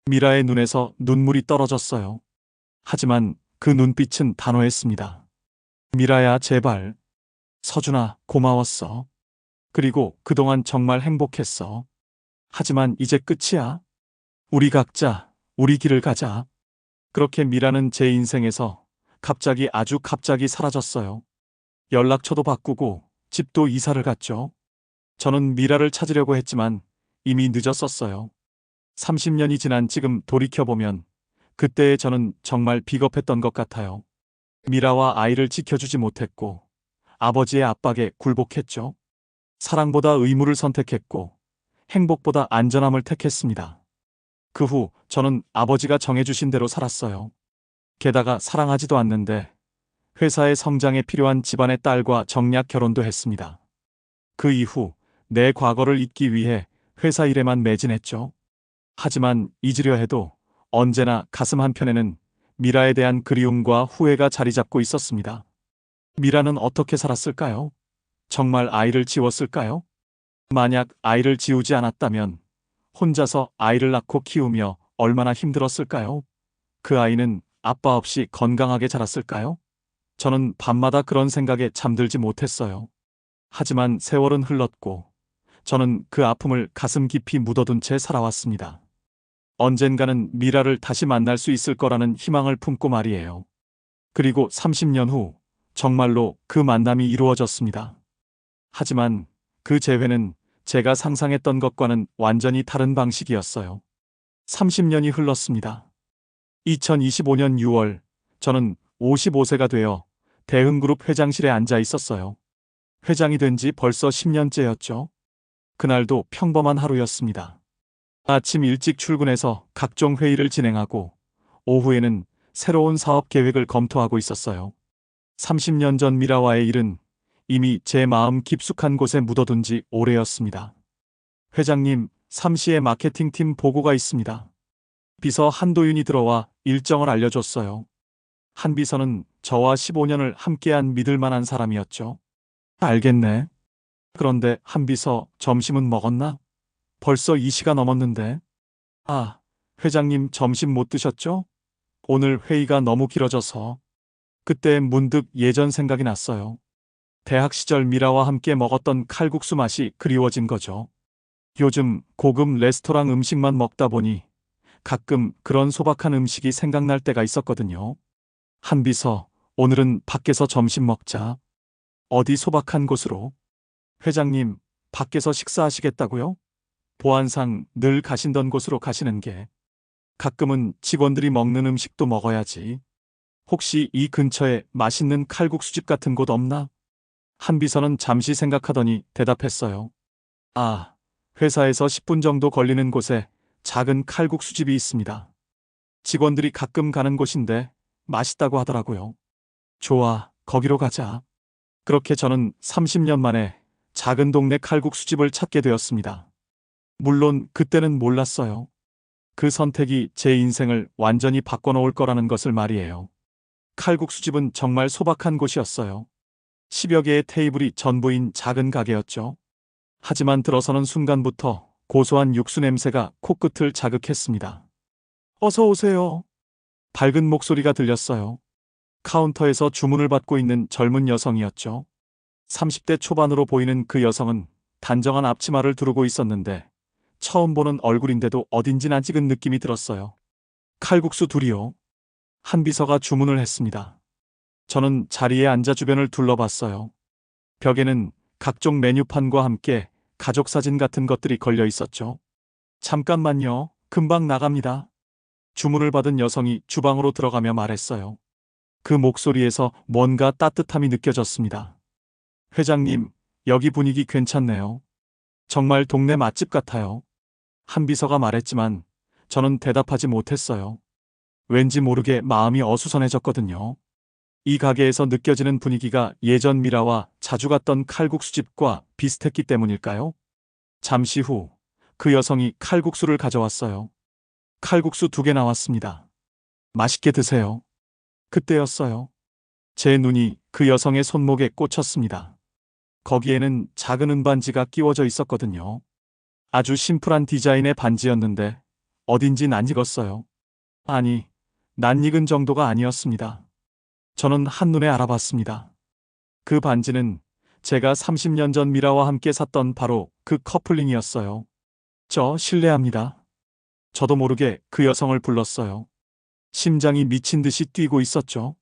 미라의 눈에서 눈물이 떨어졌어요. 하지만 그 눈빛은 단호했습니다. 미라야, 제발. 서준아, 고마웠어. 그리고 그동안 정말 행복했어. 하지만 이제 끝이야. 우리 각자, 우리 길을 가자. 그렇게 미라는 제 인생에서 갑자기 아주 갑자기 사라졌어요. 연락처도 바꾸고 집도 이사를 갔죠. 저는 미라를 찾으려고 했지만 이미 늦었었어요. 30년이 지난 지금 돌이켜보면 그때의 저는 정말 비겁했던 것 같아요. 미라와 아이를 지켜주지 못했고 아버지의 압박에 굴복했죠. 사랑보다 의무를 선택했고 행복보다 안전함을 택했습니다. 그 후 저는 아버지가 정해주신 대로 살았어요. 게다가 사랑하지도 않는데 회사의 성장에 필요한 집안의 딸과 정략 결혼도 했습니다. 그 이후 내 과거를 잊기 위해 회사 일에만 매진했죠. 하지만 잊으려 해도 언제나 가슴 한편에는 미라에 대한 그리움과 후회가 자리 잡고 있었습니다. 미라는 어떻게 살았을까요? 정말 아이를 지웠을까요? 만약 아이를 지우지 않았다면 혼자서 아이를 낳고 키우며 얼마나 힘들었을까요? 그 아이는 아빠 없이 건강하게 자랐을까요? 저는 밤마다 그런 생각에 잠들지 못했어요. 하지만 세월은 흘렀고 저는 그 아픔을 가슴 깊이 묻어둔 채 살아왔습니다. 언젠가는 미라를 다시 만날 수 있을 거라는 희망을 품고 말이에요. 그리고 30년 후 정말로 그 만남이 이루어졌습니다. 하지만 그 재회는 제가 상상했던 것과는 완전히 다른 방식이었어요. 30년이 흘렀습니다. 2025년 6월, 저는 55세가 되어 대흥그룹 회장실에 앉아 있었어요. 회장이 된 지 벌써 10년째였죠. 그날도 평범한 하루였습니다. 아침 일찍 출근해서 각종 회의를 진행하고 오후에는 새로운 사업 계획을 검토하고 있었어요. 30년 전 미라와의 일은 이미 제 마음 깊숙한 곳에 묻어둔 지 오래였습니다. 회장님, 삼시의 마케팅팀 보고가 있습니다. 비서 한도윤이 들어와 일정을 알려줬어요. 한 비서는 저와 15년을 함께한 믿을 만한 사람이었죠. 알겠네. 그런데 한 비서, 점심은 먹었나? 벌써 2시가 넘었는데. 아, 회장님 점심 못 드셨죠? 오늘 회의가 너무 길어져서. 그때 문득 예전 생각이 났어요. 대학 시절 미라와 함께 먹었던 칼국수 맛이 그리워진 거죠. 요즘 고급 레스토랑 음식만 먹다 보니 가끔 그런 소박한 음식이 생각날 때가 있었거든요. 한 비서, 오늘은 밖에서 점심 먹자. 어디 소박한 곳으로? 회장님, 밖에서 식사하시겠다고요? 보안상 늘 가신던 곳으로 가시는 게. 가끔은 직원들이 먹는 음식도 먹어야지. 혹시 이 근처에 맛있는 칼국수집 같은 곳 없나? 한 비서는 잠시 생각하더니 대답했어요. 아, 회사에서 10분 정도 걸리는 곳에 작은 칼국수집이 있습니다. 직원들이 가끔 가는 곳인데 맛있다고 하더라고요. 좋아, 거기로 가자. 그렇게 저는 30년 만에 작은 동네 칼국수집을 찾게 되었습니다. 물론 그때는 몰랐어요. 그 선택이 제 인생을 완전히 바꿔놓을 거라는 것을 말이에요. 칼국수집은 정말 소박한 곳이었어요. 10여 개의 테이블이 전부인 작은 가게였죠. 하지만 들어서는 순간부터 고소한 육수 냄새가 코끝을 자극했습니다. 어서 오세요. 밝은 목소리가 들렸어요. 카운터에서 주문을 받고 있는 젊은 여성이었죠. 30대 초반으로 보이는 그 여성은 단정한 앞치마를 두르고 있었는데 처음 보는 얼굴인데도 어딘지 낯익은 느낌이 들었어요. 칼국수 둘이요. 한 비서가 주문을 했습니다. 저는 자리에 앉아 주변을 둘러봤어요. 벽에는 각종 메뉴판과 함께 가족 사진 같은 것들이 걸려 있었죠. 잠깐만요. 금방 나갑니다. 주문을 받은 여성이 주방으로 들어가며 말했어요. 그 목소리에서 뭔가 따뜻함이 느껴졌습니다. 회장님, 여기 분위기 괜찮네요. 정말 동네 맛집 같아요. 한 비서가 말했지만 저는 대답하지 못했어요. 왠지 모르게 마음이 어수선해졌거든요. 이 가게에서 느껴지는 분위기가 예전 미라와 자주 갔던 칼국수집과 비슷했기 때문일까요? 잠시 후 그 여성이 칼국수를 가져왔어요. 칼국수 2개 나왔습니다. 맛있게 드세요. 그때였어요. 제 눈이 그 여성의 손목에 꽂혔습니다. 거기에는 작은 은반지가 끼워져 있었거든요. 아주 심플한 디자인의 반지였는데 어딘지 낯익었어요. 아니, 낯익은 정도가 아니었습니다. 저는 한눈에 알아봤습니다. 그 반지는 제가 30년 전 미라와 함께 샀던 바로 그 커플링이었어요. 저 실례합니다. 저도 모르게 그 여성을 불렀어요. 심장이 미친 듯이 뛰고 있었죠.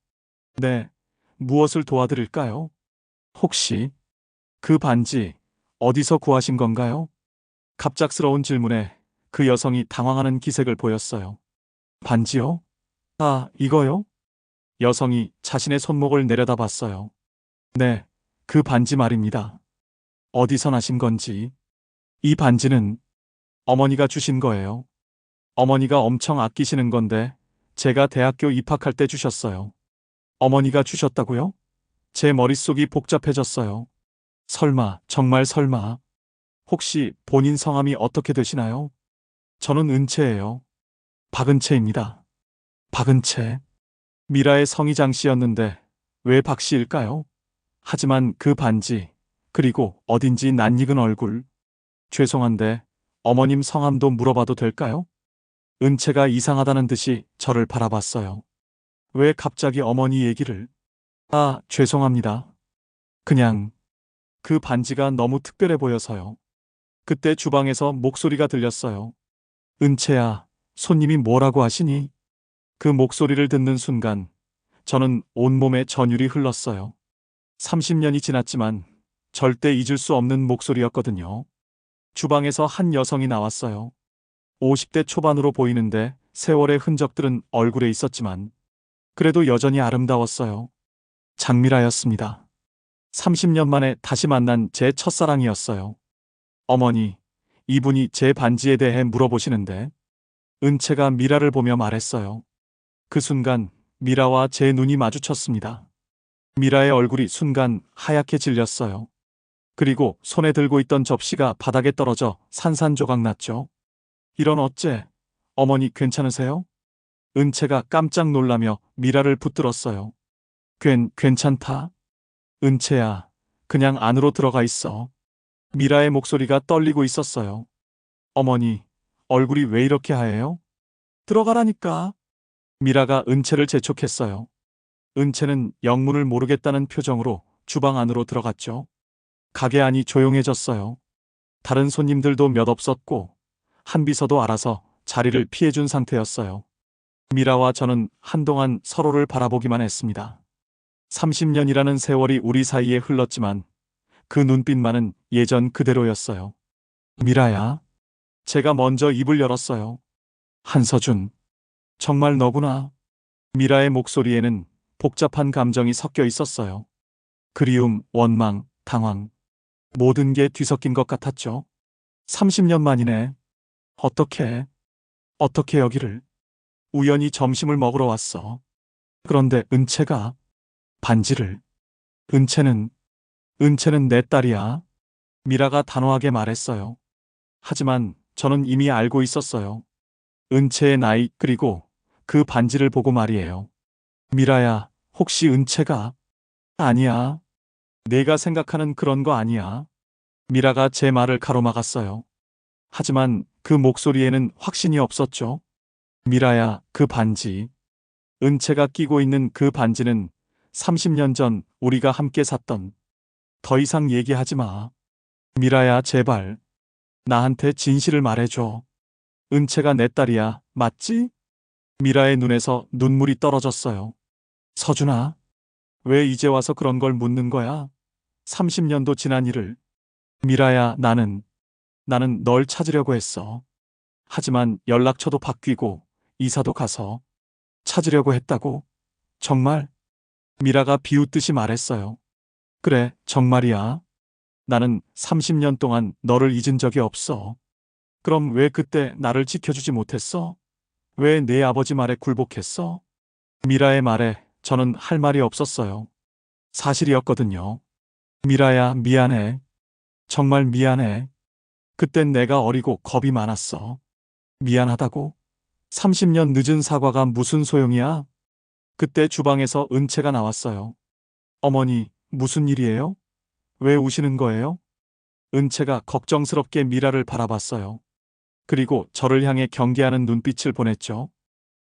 네, 무엇을 도와드릴까요? 혹시 그 반지 어디서 구하신 건가요? 갑작스러운 질문에 그 여성이 당황하는 기색을 보였어요. 반지요? 아, 이거요? 여성이 자신의 손목을 내려다봤어요. 네, 그 반지 말입니다. 어디서 나신 건지. 이 반지는 어머니가 주신 거예요. 어머니가 엄청 아끼시는 건데 제가 대학교 입학할 때 주셨어요. 어머니가 주셨다고요? 제 머릿속이 복잡해졌어요. 설마, 정말 설마. 혹시 본인 성함이 어떻게 되시나요? 저는 은채예요. 박은채입니다. 박은채. 미라의 성이 장 씨였는데 왜 박 씨일까요? 하지만 그 반지, 그리고 어딘지 낯익은 얼굴. 죄송한데 어머님 성함도 물어봐도 될까요? 은채가 이상하다는 듯이 저를 바라봤어요. 왜 갑자기 어머니 얘기를? 아, 죄송합니다. 그냥 그 반지가 너무 특별해 보여서요. 그때 주방에서 목소리가 들렸어요. 은채야, 손님이 뭐라고 하시니? 그 목소리를 듣는 순간 저는 온몸에 전율이 흘렀어요. 30년이 지났지만 절대 잊을 수 없는 목소리였거든요. 주방에서 한 여성이 나왔어요. 50대 초반으로 보이는데 세월의 흔적들은 얼굴에 있었지만 그래도 여전히 아름다웠어요. 장미라였습니다. 30년 만에 다시 만난 제 첫사랑이었어요. 어머니, 이분이 제 반지에 대해 물어보시는데 은채가 미라를 보며 말했어요. 그 순간 미라와 제 눈이 마주쳤습니다. 미라의 얼굴이 순간 하얗게 질렸어요. 그리고 손에 들고 있던 접시가 바닥에 떨어져 산산조각 났죠. 이런 어째, 어머니 괜찮으세요? 은채가 깜짝 놀라며 미라를 붙들었어요. 괜찮다. 은채야, 그냥 안으로 들어가 있어. 미라의 목소리가 떨리고 있었어요. 어머니, 얼굴이 왜 이렇게 하얘요? 들어가라니까. 미라가 은채를 재촉했어요. 은채는 영문을 모르겠다는 표정으로 주방 안으로 들어갔죠. 가게 안이 조용해졌어요. 다른 손님들도 몇 없었고 한비서도 알아서 자리를 피해준 상태였어요. 미라와 저는 한동안 서로를 바라보기만 했습니다. 30년이라는 세월이 우리 사이에 흘렀지만 그 눈빛만은 예전 그대로였어요. 미라야. 제가 먼저 입을 열었어요. 한서준. 정말 너구나. 미라의 목소리에는 복잡한 감정이 섞여 있었어요. 그리움, 원망, 당황. 모든 게 뒤섞인 것 같았죠. 30년 만이네. 어떻게 여기를. 우연히 점심을 먹으러 왔어. 그런데 은채가 반지를. 은채는 내 딸이야. 미라가 단호하게 말했어요. 하지만 저는 이미 알고 있었어요. 은채의 나이 그리고 그 반지를 보고 말이에요. 미라야, 혹시 은채가? 아니야. 내가 생각하는 그런 거 아니야. 미라가 제 말을 가로막았어요. 하지만 그 목소리에는 확신이 없었죠. 미라야, 그 반지. 은채가 끼고 있는 그 반지는 30년 전 우리가 함께 샀던. 더 이상 얘기하지 마. 미라야, 제발. 나한테 진실을 말해줘. 은채가 내 딸이야, 맞지? 미라의 눈에서 눈물이 떨어졌어요. 서준아, 왜 이제 와서 그런 걸 묻는 거야? 30년도 지난 일을. 미라야, 나는 널 찾으려고 했어. 하지만 연락처도 바뀌고 이사도 가서 찾으려고 했다고? 정말? 미라가 비웃듯이 말했어요. 그래, 정말이야. 나는 30년 동안 너를 잊은 적이 없어. 그럼 왜 그때 나를 지켜주지 못했어? 왜 내 아버지 말에 굴복했어? 미라의 말에 저는 할 말이 없었어요. 사실이었거든요. 미라야, 미안해. 정말 미안해. 그땐 내가 어리고 겁이 많았어. 미안하다고? 30년 늦은 사과가 무슨 소용이야? 그때 주방에서 은채가 나왔어요. 어머니, 무슨 일이에요? 왜 우시는 거예요? 은채가 걱정스럽게 미라를 바라봤어요. 그리고 저를 향해 경계하는 눈빛을 보냈죠.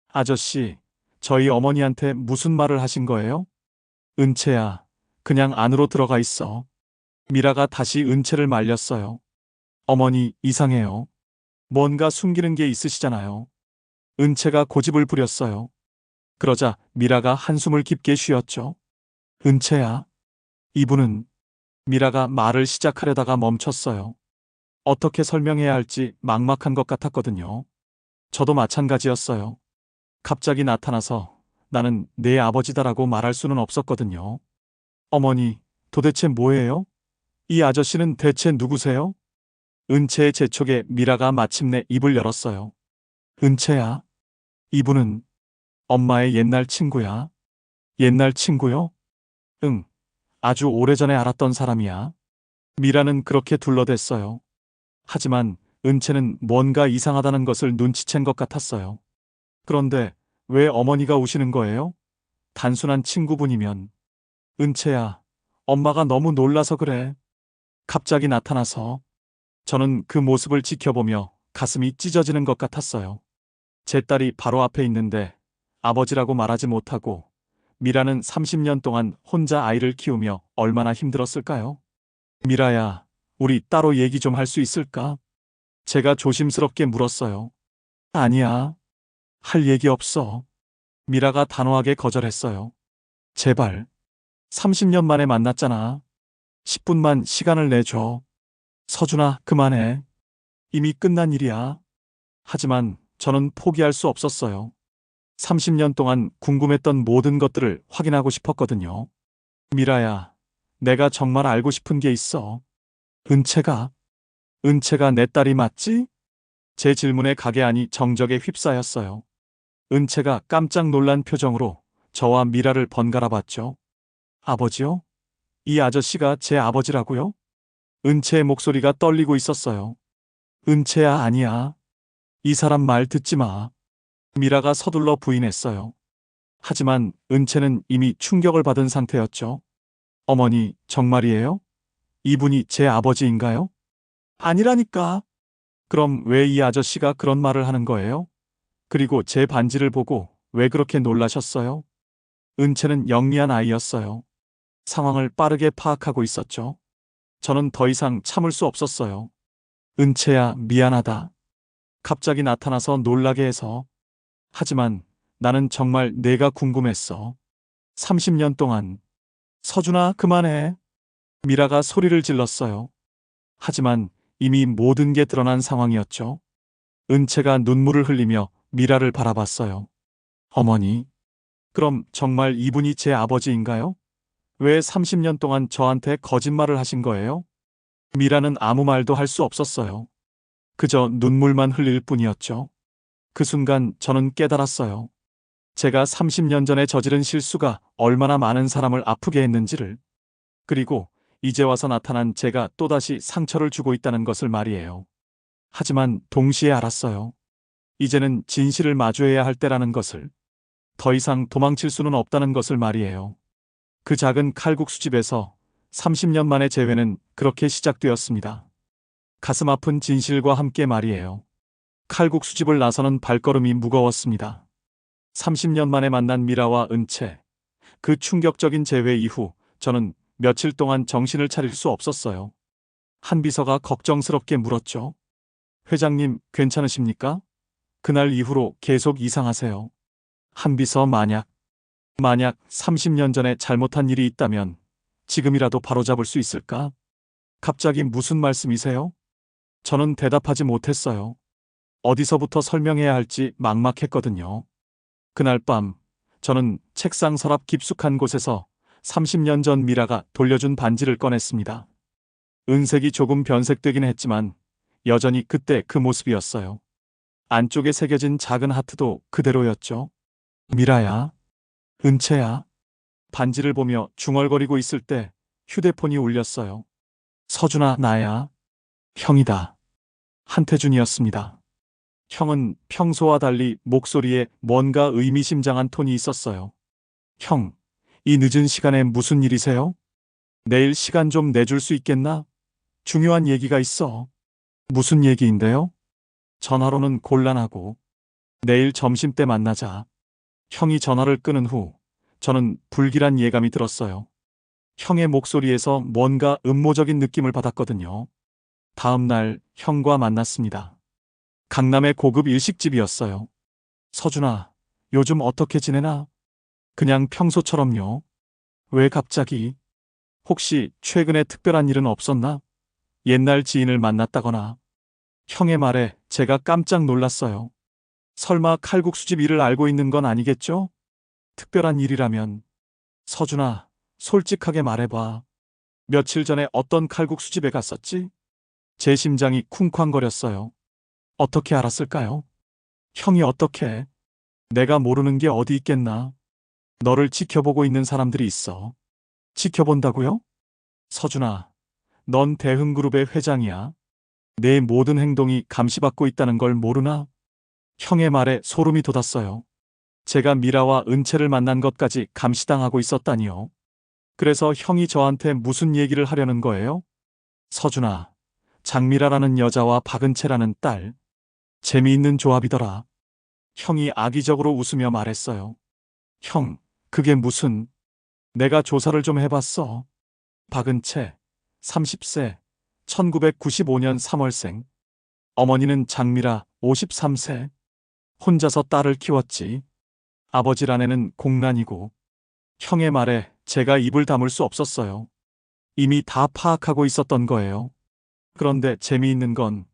아저씨, 저희 어머니한테 무슨 말을 하신 거예요? 은채야, 그냥 안으로 들어가 있어. 미라가 다시 은채를 말렸어요. 어머니, 이상해요. 뭔가 숨기는 게 있으시잖아요. 은채가 고집을 부렸어요. 그러자 미라가 한숨을 깊게 쉬었죠. 은채야, 이분은. 미라가 말을 시작하려다가 멈췄어요. 어떻게 설명해야 할지 막막한 것 같았거든요. 저도 마찬가지였어요. 갑자기 나타나서 나는 내 아버지다라고 말할 수는 없었거든요. 어머니, 도대체 뭐예요? 이 아저씨는 대체 누구세요? 은채의 재촉에 미라가 마침내 입을 열었어요. 은채야, 이분은 엄마의 옛날 친구야. 옛날 친구요? 응, 아주 오래전에 알았던 사람이야. 미라는 그렇게 둘러댔어요. 하지만 은채는 뭔가 이상하다는 것을 눈치챈 것 같았어요. 그런데 왜 어머니가 우시는 거예요? 단순한 친구분이면. 은채야, 엄마가 너무 놀라서 그래. 갑자기 나타나서. 저는 그 모습을 지켜보며 가슴이 찢어지는 것 같았어요. 제 딸이 바로 앞에 있는데 아버지라고 말하지 못하고 미라는 30년 동안 혼자 아이를 키우며 얼마나 힘들었을까요? 미라야, 우리 따로 얘기 좀 할 수 있을까? 제가 조심스럽게 물었어요. 아니야. 할 얘기 없어. 미라가 단호하게 거절했어요. 제발. 30년 만에 만났잖아. 10분만 시간을 내줘. 서준아, 그만해. 이미 끝난 일이야. 하지만 저는 포기할 수 없었어요. 30년 동안 궁금했던 모든 것들을 확인하고 싶었거든요. 미라야, 내가 정말 알고 싶은 게 있어. 은채가 내 딸이 맞지? 제 질문에 각의 정적에 휩싸였어요. 은채가 깜짝 놀란 표정으로 저와 미라를 번갈아 봤죠. 아버지요? 이 아저씨가 제 아버지라고요? 은채의 목소리가 떨리고 있었어요. 은채야, 아니야. 이 사람 말 듣지 마. 미라가 서둘러 부인했어요. 하지만 은채는 이미 충격을 받은 상태였죠. 어머니, 정말이에요? 이분이 제 아버지인가요? 아니라니까. 그럼 왜 이 아저씨가 그런 말을 하는 거예요? 그리고 제 반지를 보고 왜 그렇게 놀라셨어요? 은채는 영리한 아이였어요. 상황을 빠르게 파악하고 있었죠. 저는 더 이상 참을 수 없었어요. 은채야, 미안하다. 갑자기 나타나서 놀라게 해서. 하지만 나는 정말 내가 궁금했어. 30년 동안. 서준아, 그만해. 미라가 소리를 질렀어요. 하지만 이미 모든 게 드러난 상황이었죠. 은채가 눈물을 흘리며 미라를 바라봤어요. 어머니, 그럼 정말 이분이 제 아버지인가요? 왜 30년 동안 저한테 거짓말을 하신 거예요? 미라는 아무 말도 할 수 없었어요. 그저 눈물만 흘릴 뿐이었죠. 그 순간 저는 깨달았어요. 제가 30년 전에 저지른 실수가 얼마나 많은 사람을 아프게 했는지를. 그리고 이제 와서 나타난 제가 또다시 상처를 주고 있다는 것을 말이에요. 하지만 동시에 알았어요. 이제는 진실을 마주해야 할 때라는 것을. 더 이상 도망칠 수는 없다는 것을 말이에요. 그 작은 칼국수집에서 30년 만의 재회는 그렇게 시작되었습니다. 가슴 아픈 진실과 함께 말이에요. 칼국수집을 나서는 발걸음이 무거웠습니다. 30년 만에 만난 미라와 은채. 그 충격적인 재회 이후 저는 며칠 동안 정신을 차릴 수 없었어요. 한 비서가 걱정스럽게 물었죠. 회장님, 괜찮으십니까? 그날 이후로 계속 이상하세요. 한 비서, 만약 30년 전에 잘못한 일이 있다면 지금이라도 바로잡을 수 있을까? 갑자기 무슨 말씀이세요? 저는 대답하지 못했어요. 어디서부터 설명해야 할지 막막했거든요. 그날 밤 저는 책상 서랍 깊숙한 곳에서 30년 전 미라가 돌려준 반지를 꺼냈습니다. 은색이 조금 변색되긴 했지만 여전히 그때 그 모습이었어요. 안쪽에 새겨진 작은 하트도 그대로였죠. 미라야, 은채야. 반지를 보며 중얼거리고 있을 때 휴대폰이 울렸어요. 서준아, 나야. 형이다. 한태준이었습니다. 형은 평소와 달리 목소리에 뭔가 의미심장한 톤이 있었어요. 형, 이 늦은 시간에 무슨 일이세요? 내일 시간 좀 내줄 수 있겠나? 중요한 얘기가 있어. 무슨 얘기인데요? 전화로는 곤란하고. 내일 점심때 만나자. 형이 전화를 끊은 후 저는 불길한 예감이 들었어요. 형의 목소리에서 뭔가 음모적인 느낌을 받았거든요. 다음 날 형과 만났습니다. 강남의 고급 일식집이었어요. 서준아, 요즘 어떻게 지내나? 그냥 평소처럼요. 왜 갑자기? 혹시 최근에 특별한 일은 없었나? 옛날 지인을 만났다거나. 형의 말에 제가 깜짝 놀랐어요. 설마 칼국수집 일을 알고 있는 건 아니겠죠? 특별한 일이라면. 서준아, 솔직하게 말해봐. 며칠 전에 어떤 칼국수집에 갔었지? 제 심장이 쿵쾅거렸어요. 어떻게 알았을까요? 형이 어떻게? 내가 모르는 게 어디 있겠나? 너를 지켜보고 있는 사람들이 있어. 지켜본다고요? 서준아, 넌 대흥그룹의 회장이야. 내 모든 행동이 감시받고 있다는 걸 모르나? 형의 말에 소름이 돋았어요. 제가 미라와 은채를 만난 것까지 감시당하고 있었다니요. 그래서 형이 저한테 무슨 얘기를 하려는 거예요? 서준아, 장미라라는 여자와 박은채라는 딸. 재미있는 조합이더라. 형이 악의적으로 웃으며 말했어요. 형, 그게 무슨... 내가 조사를 좀 해봤어. 박은채, 30세, 1995년 3월생. 어머니는 장미라, 53세. 혼자서 딸을 키웠지. 아버지 아내는 공란이고. 형의 말에 제가 입을 다물 수 없었어요. 이미 다 파악하고 있었던 거예요. 그런데 재미있는 건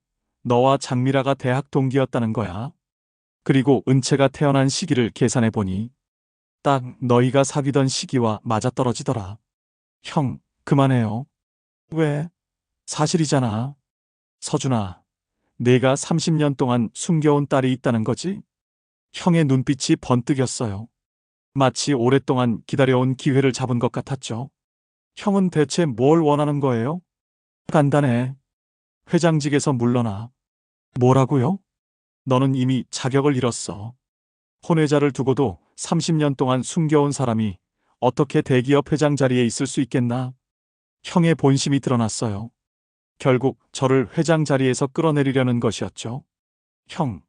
너와 장미라가 대학 동기였다는 거야. 그리고 은채가 태어난 시기를 계산해보니 딱 너희가 사귀던 시기와 맞아떨어지더라. 형, 그만해요. 왜? 사실이잖아. 서준아, 내가 30년 동안 숨겨온 딸이 있다는 거지? 형의 눈빛이 번뜩였어요. 마치 오랫동안 기다려온 기회를 잡은 것 같았죠. 형은 대체 뭘 원하는 거예요? 간단해. 회장직에서 물러나. 뭐라고요? 너는 이미 자격을 잃었어. 혼외자를 두고도 30년 동안 숨겨온 사람이 어떻게 대기업 회장 자리에 있을 수 있겠나? 형의 본심이 드러났어요. 결국 저를 회장 자리에서 끌어내리려는 것이었죠. 형,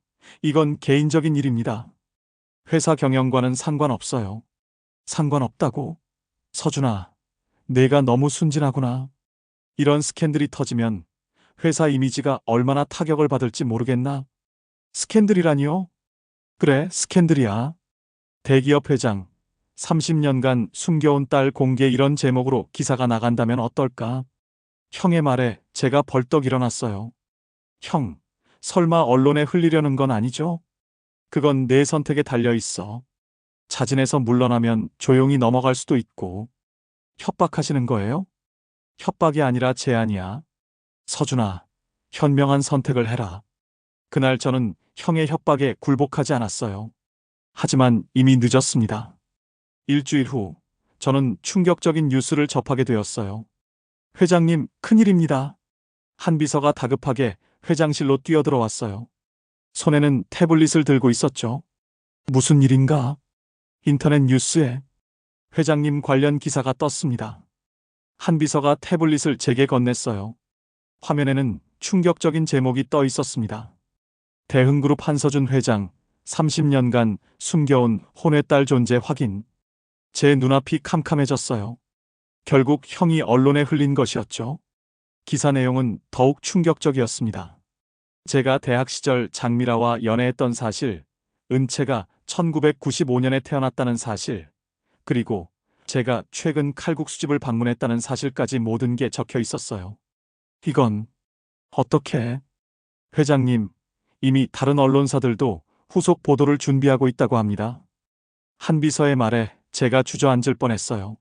이건 개인적인 일입니다. 회사 경영과는 상관없어요. 상관없다고? 서준아, 내가 너무 순진하구나. 이런 스캔들이 터지면 회사 이미지가 얼마나 타격을 받을지 모르겠나? 스캔들이라니요? 그래, 스캔들이야. 대기업 회장, 30년간 숨겨온 딸 공개 이런 제목으로 기사가 나간다면 어떨까? 형의 말에 제가 벌떡 일어났어요. 형, 설마 언론에 흘리려는 건 아니죠? 그건 내 선택에 달려 있어. 자진해서 물러나면 조용히 넘어갈 수도 있고. 협박하시는 거예요? 협박이 아니라 제안이야. 서준아, 현명한 선택을 해라. 그날 저는 형의 협박에 굴복하지 않았어요. 하지만 이미 늦었습니다. 일주일 후, 저는 충격적인 뉴스를 접하게 되었어요. 회장님, 큰일입니다. 한 비서가 다급하게 회장실로 뛰어들어왔어요. 손에는 태블릿을 들고 있었죠. 무슨 일인가? 인터넷 뉴스에 회장님 관련 기사가 떴습니다. 한 비서가 태블릿을 제게 건넸어요. 화면에는 충격적인 제목이 떠 있었습니다. 대흥그룹 한서준 회장, 30년간 숨겨온 혼외딸 존재 확인. 제 눈앞이 캄캄해졌어요. 결국 형이 언론에 흘린 것이었죠. 기사 내용은 더욱 충격적이었습니다. 제가 대학 시절 장미라와 연애했던 사실, 은채가 1995년에 태어났다는 사실, 그리고 제가 최근 칼국수집을 방문했다는 사실까지 모든 게 적혀 있었어요. 이건 어떻게? 회장님, 이미 다른 언론사들도 후속 보도를 준비하고 있다고 합니다. 한 비서의 말에 제가 주저앉을 뻔했어요.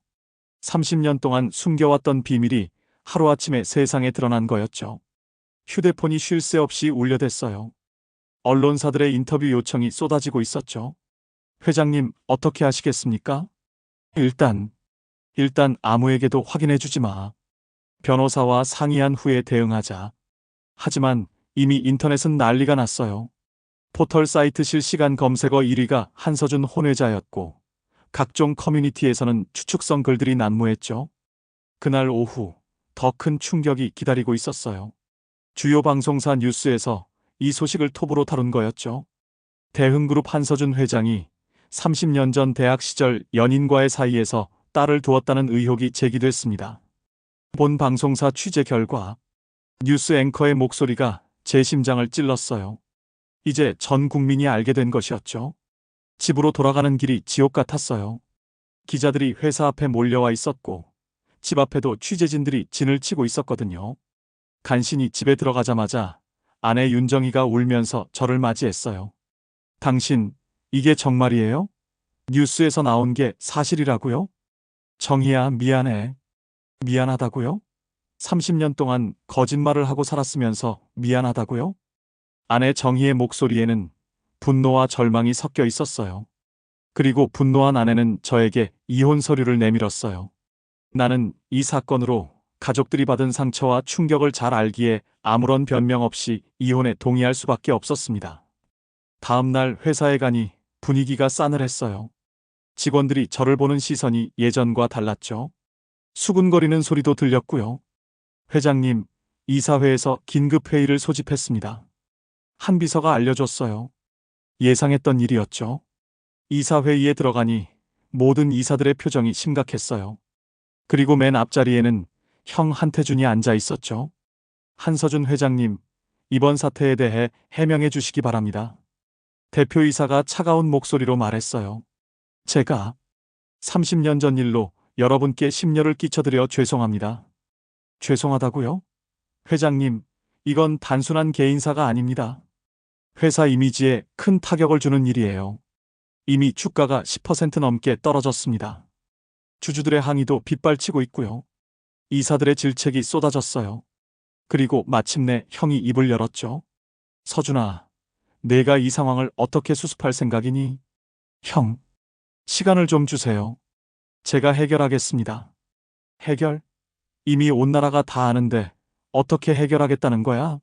30년 동안 숨겨왔던 비밀이 하루아침에 세상에 드러난 거였죠. 휴대폰이 쉴 새 없이 울려댔어요. 언론사들의 인터뷰 요청이 쏟아지고 있었죠. 회장님, 어떻게 하시겠습니까? 일단 아무에게도 확인해주지 마. 변호사와 상의한 후에 대응하자. 하지만 이미 인터넷은 난리가 났어요. 포털 사이트 실시간 검색어 1위가 한서준 혼외자였고, 각종 커뮤니티에서는 추측성 글들이 난무했죠. 그날 오후, 더 큰 충격이 기다리고 있었어요. 주요 방송사 뉴스에서 이 소식을 톱으로 다룬 거였죠. 대흥그룹 한서준 회장이 30년 전 대학 시절 연인과의 사이에서 딸을 두었다는 의혹이 제기됐습니다. 본 방송사 취재 결과 뉴스 앵커의 목소리가 제 심장을 찔렀어요. 이제 전 국민이 알게 된 것이었죠. 집으로 돌아가는 길이 지옥 같았어요. 기자들이 회사 앞에 몰려와 있었고 집 앞에도 취재진들이 진을 치고 있었거든요. 간신히 집에 들어가자마자 아내 윤정희가 울면서 저를 맞이했어요. 당신, 이게 정말이에요? 뉴스에서 나온 게 사실이라고요? 정희야, 미안해. 미안하다고요? 30년 동안 거짓말을 하고 살았으면서 미안하다고요? 아내 정희의 목소리에는 분노와 절망이 섞여 있었어요. 그리고 분노한 아내는 저에게 이혼 서류를 내밀었어요. 나는 이 사건으로 가족들이 받은 상처와 충격을 잘 알기에 아무런 변명 없이 이혼에 동의할 수밖에 없었습니다. 다음 날 회사에 가니 분위기가 싸늘했어요. 직원들이 저를 보는 시선이 예전과 달랐죠. 수군거리는 소리도 들렸고요. 회장님, 이사회에서 긴급 회의를 소집했습니다. 한 비서가 알려줬어요. 예상했던 일이었죠. 이사회의에 들어가니 모든 이사들의 표정이 심각했어요. 그리고 맨 앞자리에는 형 한태준이 앉아 있었죠. 한서준 회장님, 이번 사태에 대해 해명해 주시기 바랍니다. 대표이사가 차가운 목소리로 말했어요. 제가 30년 전 일로 여러분께 심려를 끼쳐드려 죄송합니다. 죄송하다고요? 회장님, 이건 단순한 개인사가 아닙니다. 회사 이미지에 큰 타격을 주는 일이에요. 이미 주가가 10% 넘게 떨어졌습니다. 주주들의 항의도 빗발치고 있고요. 이사들의 질책이 쏟아졌어요. 그리고 마침내 형이 입을 열었죠. 서준아, 내가 이 상황을 어떻게 수습할 생각이니? 형, 시간을 좀 주세요. 제가 해결하겠습니다. 해결? 이미 온 나라가 다 아는데 어떻게 해결하겠다는 거야?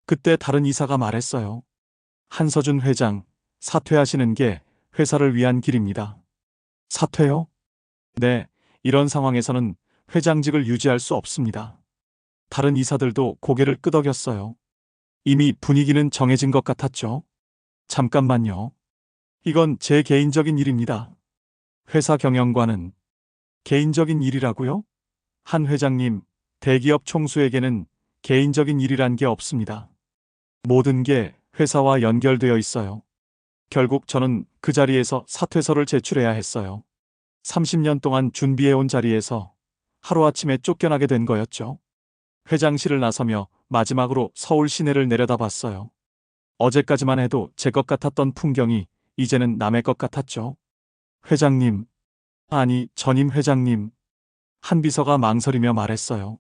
그때 다른 이사가 말했어요. 한서준 회장, 사퇴하시는 게 회사를 위한 길입니다. 사퇴요? 네, 이런 상황에서는 회장직을 유지할 수 없습니다. 다른 이사들도 고개를 끄덕였어요. 이미 분위기는 정해진 것 같았죠. 잠깐만요. 이건 제 개인적인 일입니다. 회사 경영관은 개인적인 일이라고요? 한 회장님, 대기업 총수에게는 개인적인 일이란 게 없습니다. 모든 게 회사와 연결되어 있어요. 결국 저는 그 자리에서 사퇴서를 제출해야 했어요. 30년 동안 준비해온 자리에서 하루아침에 쫓겨나게 된 거였죠. 회장실을 나서며 마지막으로 서울 시내를 내려다봤어요. 어제까지만 해도 제 것 같았던 풍경이 이제는 남의 것 같았죠. 회장님, 아니 전임 회장님, 한 비서가 망설이며 말했어요.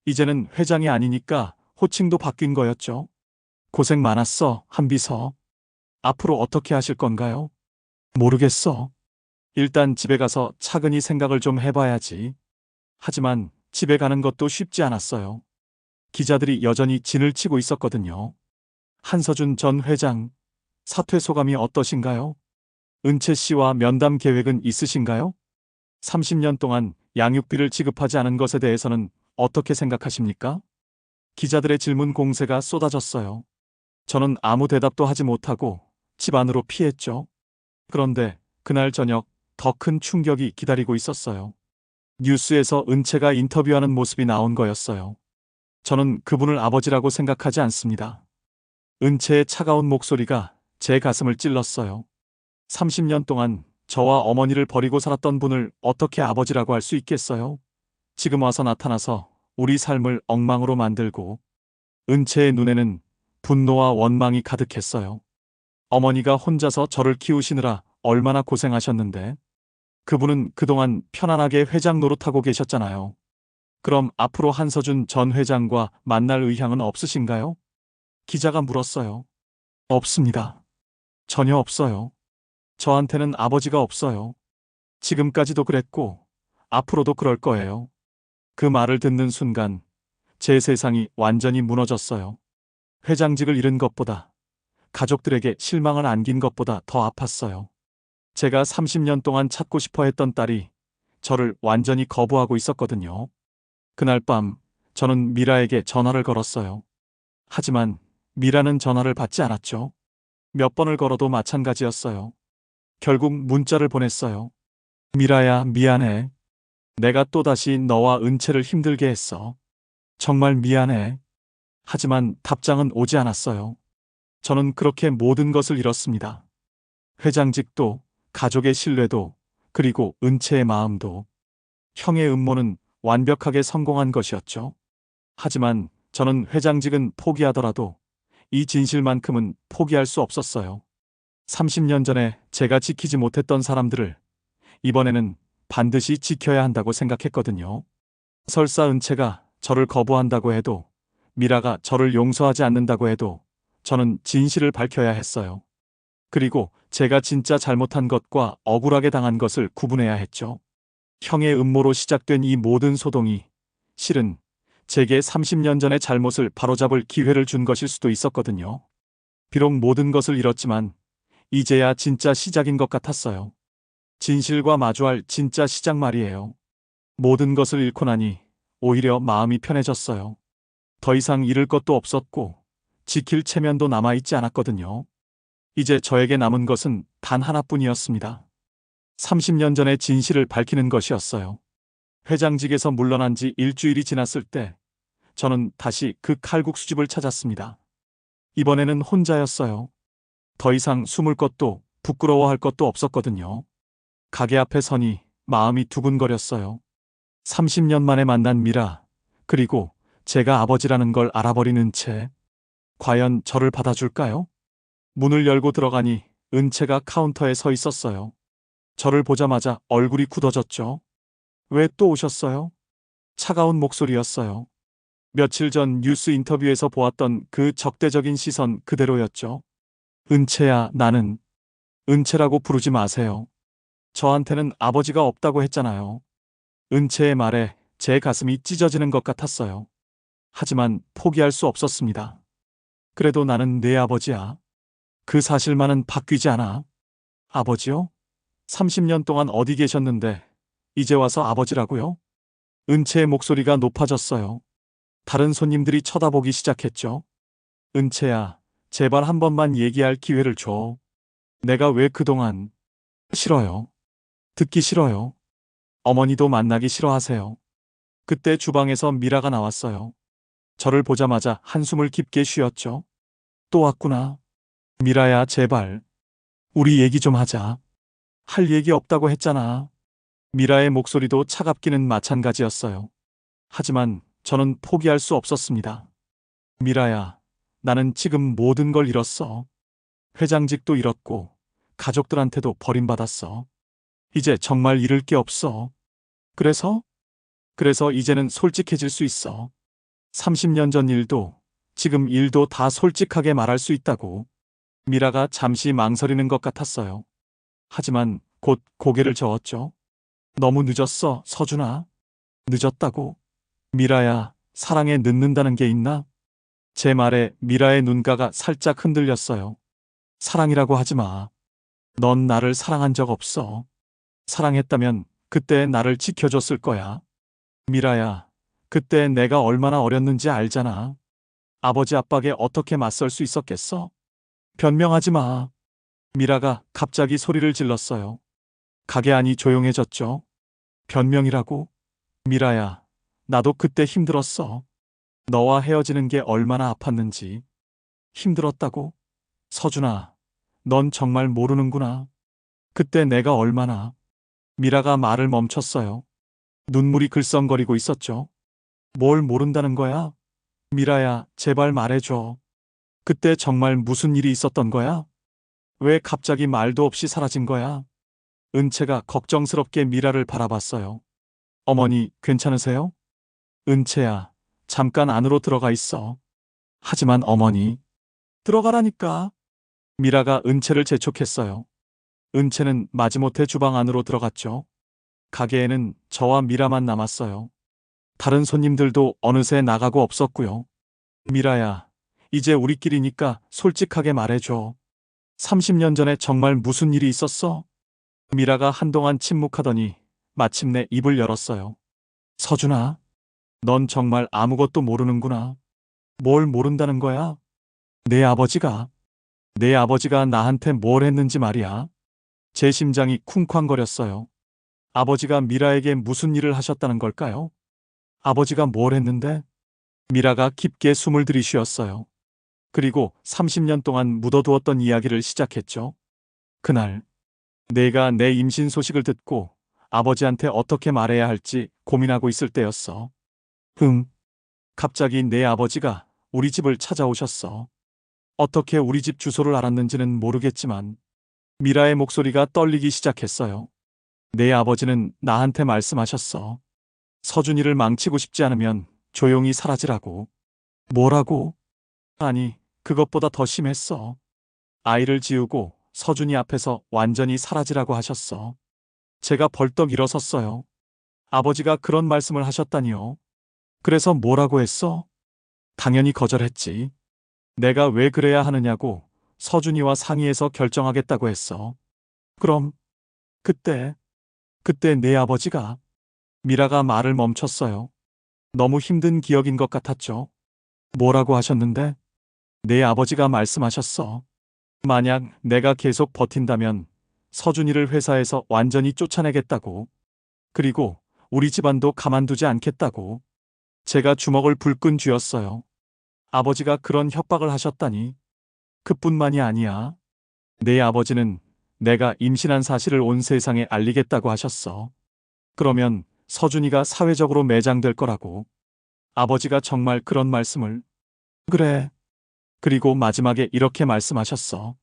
이제는 회장이 아니니까 호칭도 바뀐 거였죠. 고생 많았어, 한 비서. 앞으로 어떻게 하실 건가요? 모르겠어. 일단 집에 가서 차근히 생각을 좀 해봐야지. 하지만 집에 가는 것도 쉽지 않았어요. 기자들이 여전히 진을 치고 있었거든요. 한서준 전 회장, 사퇴 소감이 어떠신가요? 은채 씨와 면담 계획은 있으신가요? 30년 동안 양육비를 지급하지 않은 것에 대해서는 어떻게 생각하십니까? 기자들의 질문 공세가 쏟아졌어요. 저는 아무 대답도 하지 못하고 집 안으로 피했죠. 그런데 그날 저녁 더 큰 충격이 기다리고 있었어요. 뉴스에서 은채가 인터뷰하는 모습이 나온 거였어요. 저는 그분을 아버지라고 생각하지 않습니다. 은채의 차가운 목소리가 제 가슴을 찔렀어요. 30년 동안 저와 어머니를 버리고 살았던 분을 어떻게 아버지라고 할 수 있겠어요? 지금 와서 나타나서 우리 삶을 엉망으로 만들고. 은채의 눈에는 분노와 원망이 가득했어요. 어머니가 혼자서 저를 키우시느라 얼마나 고생하셨는데. 그분은 그동안 편안하게 회장 노릇하고 계셨잖아요. 그럼 앞으로 한서준 전 회장과 만날 의향은 없으신가요? 기자가 물었어요. 없습니다. 전혀 없어요. 저한테는 아버지가 없어요. 지금까지도 그랬고 앞으로도 그럴 거예요. 그 말을 듣는 순간 제 세상이 완전히 무너졌어요. 회장직을 잃은 것보다, 가족들에게 실망을 안긴 것보다 더 아팠어요. 제가 30년 동안 찾고 싶어 했던 딸이 저를 완전히 거부하고 있었거든요. 그날 밤 저는 미라에게 전화를 걸었어요. 하지만 미라는 전화를 받지 않았죠. 몇 번을 걸어도 마찬가지였어요. 결국 문자를 보냈어요. 미라야, 미안해. 내가 또다시 너와 은채를 힘들게 했어. 정말 미안해. 하지만 답장은 오지 않았어요. 저는 그렇게 모든 것을 잃었습니다. 회장직도, 가족의 신뢰도, 그리고 은채의 마음도. 형의 음모는 완벽하게 성공한 것이었죠. 하지만 저는 회장직은 포기하더라도 이 진실만큼은 포기할 수 없었어요. 30년 전에 제가 지키지 못했던 사람들을 이번에는 반드시 지켜야 한다고 생각했거든요. 설사 은채가 저를 거부한다고 해도, 미라가 저를 용서하지 않는다고 해도 저는 진실을 밝혀야 했어요. 그리고 제가 진짜 잘못한 것과 억울하게 당한 것을 구분해야 했죠. 형의 음모로 시작된 이 모든 소동이 실은 제게 30년 전의 잘못을 바로잡을 기회를 준 것일 수도 있었거든요. 비록 모든 것을 잃었지만 이제야 진짜 시작인 것 같았어요. 진실과 마주할 진짜 시작 말이에요. 모든 것을 잃고 나니 오히려 마음이 편해졌어요. 더 이상 잃을 것도 없었고 지킬 체면도 남아있지 않았거든요. 이제 저에게 남은 것은 단 하나뿐이었습니다. 30년 전의 진실을 밝히는 것이었어요. 회장직에서 물러난 지 일주일이 지났을 때 저는 다시 그 칼국수집을 찾았습니다. 이번에는 혼자였어요. 더 이상 숨을 것도 부끄러워할 것도 없었거든요. 가게 앞에 서니 마음이 두근거렸어요. 30년 만에 만난 미라, 그리고 제가 아버지라는 걸 알아버린 은채. 과연 저를 받아줄까요? 문을 열고 들어가니 은채가 카운터에 서 있었어요. 저를 보자마자 얼굴이 굳어졌죠. 왜 또 오셨어요? 차가운 목소리였어요. 며칠 전 뉴스 인터뷰에서 보았던 그 적대적인 시선 그대로였죠. 은채야, 나는. 은채라고 부르지 마세요. 저한테는 아버지가 없다고 했잖아요. 은채의 말에 제 가슴이 찢어지는 것 같았어요. 하지만 포기할 수 없었습니다. 그래도 나는 내 아버지야. 그 사실만은 바뀌지 않아. 아버지요? 30년 동안 어디 계셨는데 이제 와서 아버지라고요? 은채의 목소리가 높아졌어요. 다른 손님들이 쳐다보기 시작했죠. 은채야, 제발 한 번만 얘기할 기회를 줘. 내가 왜 그동안... 싫어요. 듣기 싫어요. 어머니도 만나기 싫어하세요. 그때 주방에서 미라가 나왔어요. 저를 보자마자 한숨을 깊게 쉬었죠. 또 왔구나. 미라야, 제발. 우리 얘기 좀 하자. 할 얘기 없다고 했잖아. 미라의 목소리도 차갑기는 마찬가지였어요. 하지만 저는 포기할 수 없었습니다. 미라야, 나는 지금 모든 걸 잃었어. 회장직도 잃었고 가족들한테도 버림받았어. 이제 정말 잃을 게 없어. 그래서 이제는 솔직해질 수 있어. 30년 전 일도 지금 일도 다 솔직하게 말할 수 있다고. 미라가 잠시 망설이는 것 같았어요. 하지만 곧 고개를 저었죠. 너무 늦었어, 서준아. 늦었다고. 미라야, 사랑에 늦는다는 게 있나? 제 말에 미라의 눈가가 살짝 흔들렸어요. 사랑이라고 하지 마. 넌 나를 사랑한 적 없어. 사랑했다면 그때 나를 지켜줬을 거야. 미라야, 그때 내가 얼마나 어렸는지 알잖아. 아버지 압박에 어떻게 맞설 수 있었겠어? 변명하지 마. 미라가 갑자기 소리를 질렀어요. 가게 안이 조용해졌죠. 변명이라고? 미라야, 나도 그때 힘들었어. 너와 헤어지는 게 얼마나 아팠는지. 힘들었다고? 서준아, 넌 정말 모르는구나. 그때 내가 얼마나... 미라가 말을 멈췄어요. 눈물이 글썽거리고 있었죠. 뭘 모른다는 거야? 미라야, 제발 말해줘. 그때 정말 무슨 일이 있었던 거야? 왜 갑자기 말도 없이 사라진 거야? 은채가 걱정스럽게 미라를 바라봤어요. 어머니, 괜찮으세요? 은채야, 잠깐 안으로 들어가 있어. 하지만 어머니, 들어가라니까. 미라가 은채를 재촉했어요. 은채는 마지못해 주방 안으로 들어갔죠. 가게에는 저와 미라만 남았어요. 다른 손님들도 어느새 나가고 없었고요. 미라야, 이제 우리끼리니까 솔직하게 말해줘. 30년 전에 정말 무슨 일이 있었어? 미라가 한동안 침묵하더니 마침내 입을 열었어요. 서준아, 넌 정말 아무것도 모르는구나. 뭘 모른다는 거야? 내 아버지가 나한테 뭘 했는지 말이야. 제 심장이 쿵쾅거렸어요. 아버지가 미라에게 무슨 일을 하셨다는 걸까요? 아버지가 뭘 했는데? 미라가 깊게 숨을 들이쉬었어요. 그리고 30년 동안 묻어두었던 이야기를 시작했죠. 그날, 내가 내 임신 소식을 듣고 아버지한테 어떻게 말해야 할지 고민하고 있을 때였어. 갑자기 내 아버지가 우리 집을 찾아오셨어. 어떻게 우리 집 주소를 알았는지는 모르겠지만 미라의 목소리가 떨리기 시작했어요. 내 아버지는 나한테 말씀하셨어. 서준이를 망치고 싶지 않으면 조용히 사라지라고. 뭐라고? 아니, 그것보다 더 심했어. 아이를 지우고 서준이 앞에서 완전히 사라지라고 하셨어. 제가 벌떡 일어섰어요. 아버지가 그런 말씀을 하셨다니요. 그래서 뭐라고 했어? 당연히 거절했지. 내가 왜 그래야 하느냐고 서준이와 상의해서 결정하겠다고 했어. 그럼 그때 내 아버지가 미라가 말을 멈췄어요. 너무 힘든 기억인 것 같았죠. 뭐라고 하셨는데? 내 아버지가 말씀하셨어. 만약 내가 계속 버틴다면 서준이를 회사에서 완전히 쫓아내겠다고. 그리고 우리 집안도 가만두지 않겠다고. 제가 주먹을 불끈 쥐었어요. 아버지가 그런 협박을 하셨다니. 그뿐만이 아니야. 내 아버지는 내가 임신한 사실을 온 세상에 알리겠다고 하셨어. 그러면 서준이가 사회적으로 매장될 거라고. 아버지가 정말 그런 말씀을. 그래. 그리고 마지막에 이렇게 말씀하셨어.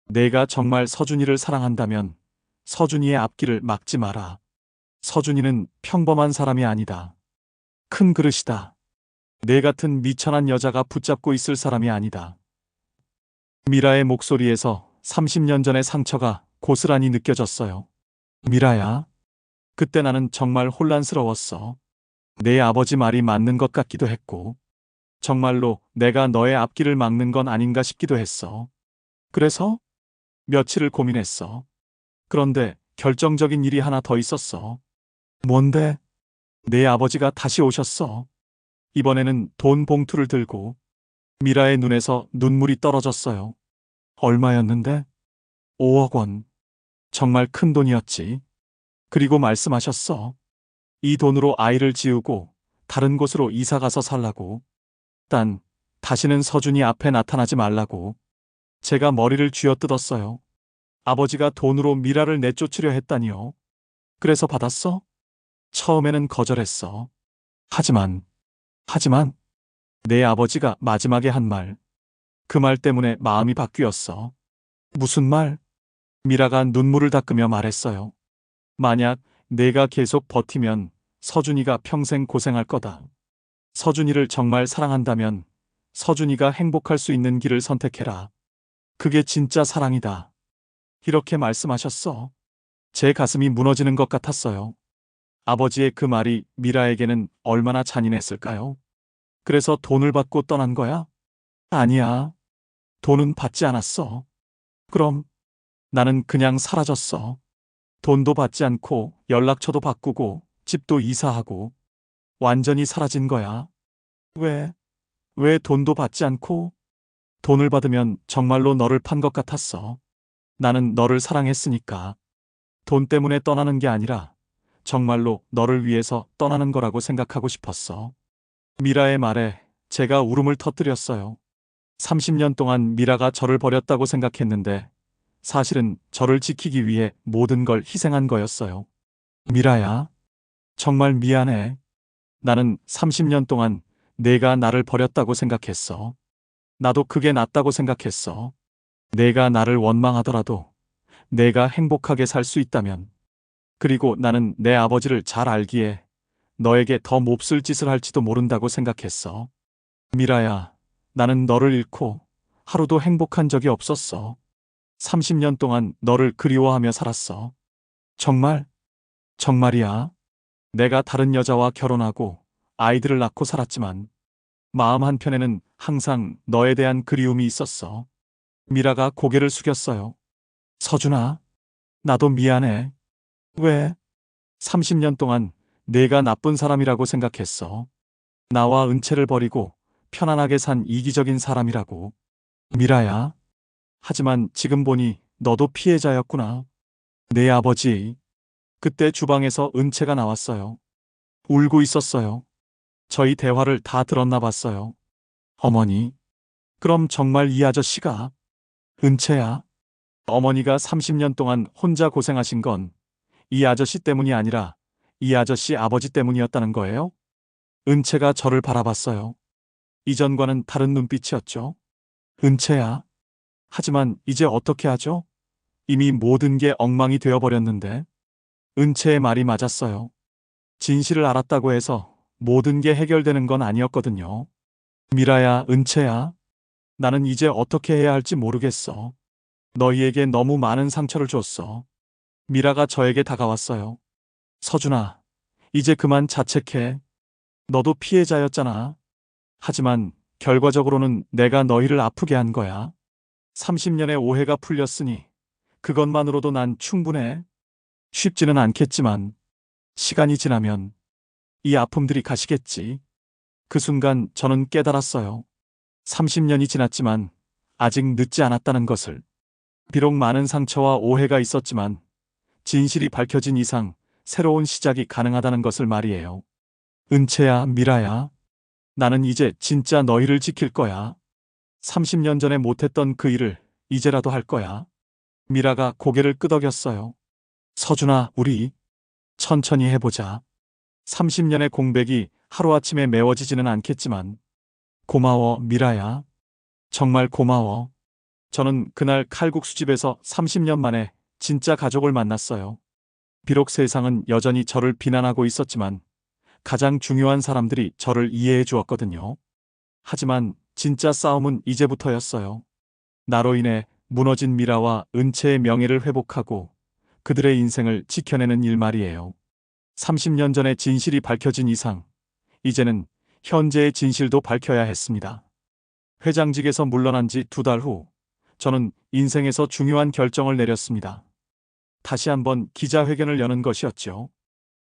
내가 정말 서준이를 사랑한다면 서준이의 앞길을 막지 마라. 서준이는 평범한 사람이 아니다. 큰 그릇이다. 내 같은 미천한 여자가 붙잡고 있을 사람이 아니다. 미라의 목소리에서 30년 전의 상처가 고스란히 느껴졌어요. 미라야. 그때 나는 정말 혼란스러웠어. 내 아버지 말이 맞는 것 같기도 했고, 정말로 내가 너의 앞길을 막는 건 아닌가 싶기도 했어. 그래서 며칠을 고민했어. 그런데 결정적인 일이 하나 더 있었어. 뭔데? 내 아버지가 다시 오셨어. 이번에는 돈 봉투를 들고. 미라의 눈에서 눈물이 떨어졌어요. 얼마였는데? 5억 원. 정말 큰 돈이었지. 그리고 말씀하셨어. 이 돈으로 아이를 지우고 다른 곳으로 이사 가서 살라고. 단, 다시는 서준이 앞에 나타나지 말라고. 제가 머리를 쥐어뜯었어요. 아버지가 돈으로 미라를 내쫓으려 했다니요. 그래서 받았어? 처음에는 거절했어. 하지만 내 아버지가 마지막에 한 말. 그 말 때문에 마음이 바뀌었어. 무슨 말? 미라가 눈물을 닦으며 말했어요. 만약 내가 계속 버티면 서준이가 평생 고생할 거다. 서준이를 정말 사랑한다면 서준이가 행복할 수 있는 길을 선택해라. 그게 진짜 사랑이다. 이렇게 말씀하셨어. 제 가슴이 무너지는 것 같았어요. 아버지의 그 말이 미라에게는 얼마나 잔인했을까요? 그래서 돈을 받고 떠난 거야? 아니야. 돈은 받지 않았어. 그럼 나는 그냥 사라졌어. 돈도 받지 않고 연락처도 바꾸고 집도 이사하고 완전히 사라진 거야. 왜 돈도 받지 않고? 돈을 받으면 정말로 너를 판 것 같았어. 나는 너를 사랑했으니까. 돈 때문에 떠나는 게 아니라 정말로 너를 위해서 떠나는 거라고 생각하고 싶었어. 미라의 말에 제가 울음을 터뜨렸어요. 30년 동안 미라가 저를 버렸다고 생각했는데 사실은 저를 지키기 위해 모든 걸 희생한 거였어요. 미라야, 정말 미안해. 나는 30년 동안 내가 나를 버렸다고 생각했어. 나도 그게 낫다고 생각했어. 내가 나를 원망하더라도 내가 행복하게 살 수 있다면. 그리고 나는 내 아버지를 잘 알기에 너에게 더 몹쓸 짓을 할지도 모른다고 생각했어. 미라야, 나는 너를 잃고 하루도 행복한 적이 없었어. 30년 동안 너를 그리워하며 살았어. 정말이야. 내가 다른 여자와 결혼하고 아이들을 낳고 살았지만 마음 한편에는 항상 너에 대한 그리움이 있었어. 미라가 고개를 숙였어요. 서준아, 나도 미안해. 왜? 30년 동안 내가 나쁜 사람이라고 생각했어. 나와 은채를 버리고 편안하게 산 이기적인 사람이라고. 미라야. 하지만 지금 보니 너도 피해자였구나. 내 아버지. 그때 주방에서 은채가 나왔어요. 울고 있었어요. 저희 대화를 다 들었나 봤어요. 어머니. 그럼 정말 이 아저씨가? 은채야. 어머니가 30년 동안 혼자 고생하신 건 이 아저씨 때문이 아니라 이 아저씨 아버지 때문이었다는 거예요? 은채가 저를 바라봤어요. 이전과는 다른 눈빛이었죠. 은채야. 하지만 이제 어떻게 하죠? 이미 모든 게 엉망이 되어버렸는데. 은채의 말이 맞았어요. 진실을 알았다고 해서 모든 게 해결되는 건 아니었거든요. 미라야, 은채야. 나는 이제 어떻게 해야 할지 모르겠어. 너희에게 너무 많은 상처를 줬어. 미라가 저에게 다가왔어요. 서준아, 이제 그만 자책해. 너도 피해자였잖아. 하지만 결과적으로는 내가 너희를 아프게 한 거야. 30년의 오해가 풀렸으니 그것만으로도 난 충분해. 쉽지는 않겠지만 시간이 지나면 이 아픔들이 가시겠지. 그 순간 저는 깨달았어요. 30년이 지났지만 아직 늦지 않았다는 것을. 비록 많은 상처와 오해가 있었지만 진실이 밝혀진 이상 새로운 시작이 가능하다는 것을 말이에요. 은채야, 미라야. 나는 이제 진짜 너희를 지킬 거야. 30년 전에 못했던 그 일을 이제라도 할 거야. 미라가 고개를 끄덕였어요. 서준아, 우리 천천히 해보자. 30년의 공백이 하루아침에 메워지지는 않겠지만 고마워, 미라야. 정말 고마워. 저는 그날 칼국수집에서 30년 만에 진짜 가족을 만났어요. 비록 세상은 여전히 저를 비난하고 있었지만 가장 중요한 사람들이 저를 이해해 주었거든요. 하지만 진짜 싸움은 이제부터였어요. 나로 인해 무너진 미라와 은채의 명예를 회복하고 그들의 인생을 지켜내는 일 말이에요. 30년 전의 진실이 밝혀진 이상 이제는 현재의 진실도 밝혀야 했습니다. 회장직에서 물러난 지 2달 후 저는 인생에서 중요한 결정을 내렸습니다. 다시 한번 기자회견을 여는 것이었죠.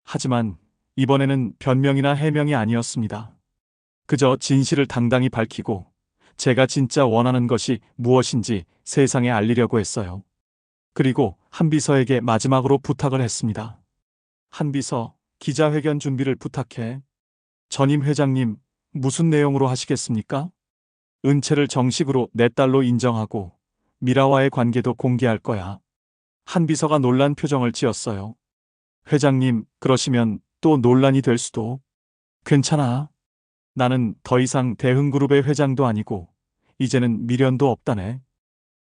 하지만 이번에는 변명이나 해명이 아니었습니다. 그저 진실을 당당히 밝히고 제가 진짜 원하는 것이 무엇인지 세상에 알리려고 했어요. 그리고 한비서에게 마지막으로 부탁을 했습니다. 한비서, 기자회견 준비를 부탁해. 전임 회장님, 무슨 내용으로 하시겠습니까? 은채를 정식으로 내 딸로 인정하고 미라와의 관계도 공개할 거야. 한비서가 놀란 표정을 지었어요. 회장님, 그러시면 또 논란이 될 수도. 괜찮아. 나는 더 이상 대흥그룹의 회장도 아니고 이제는 미련도 없다네.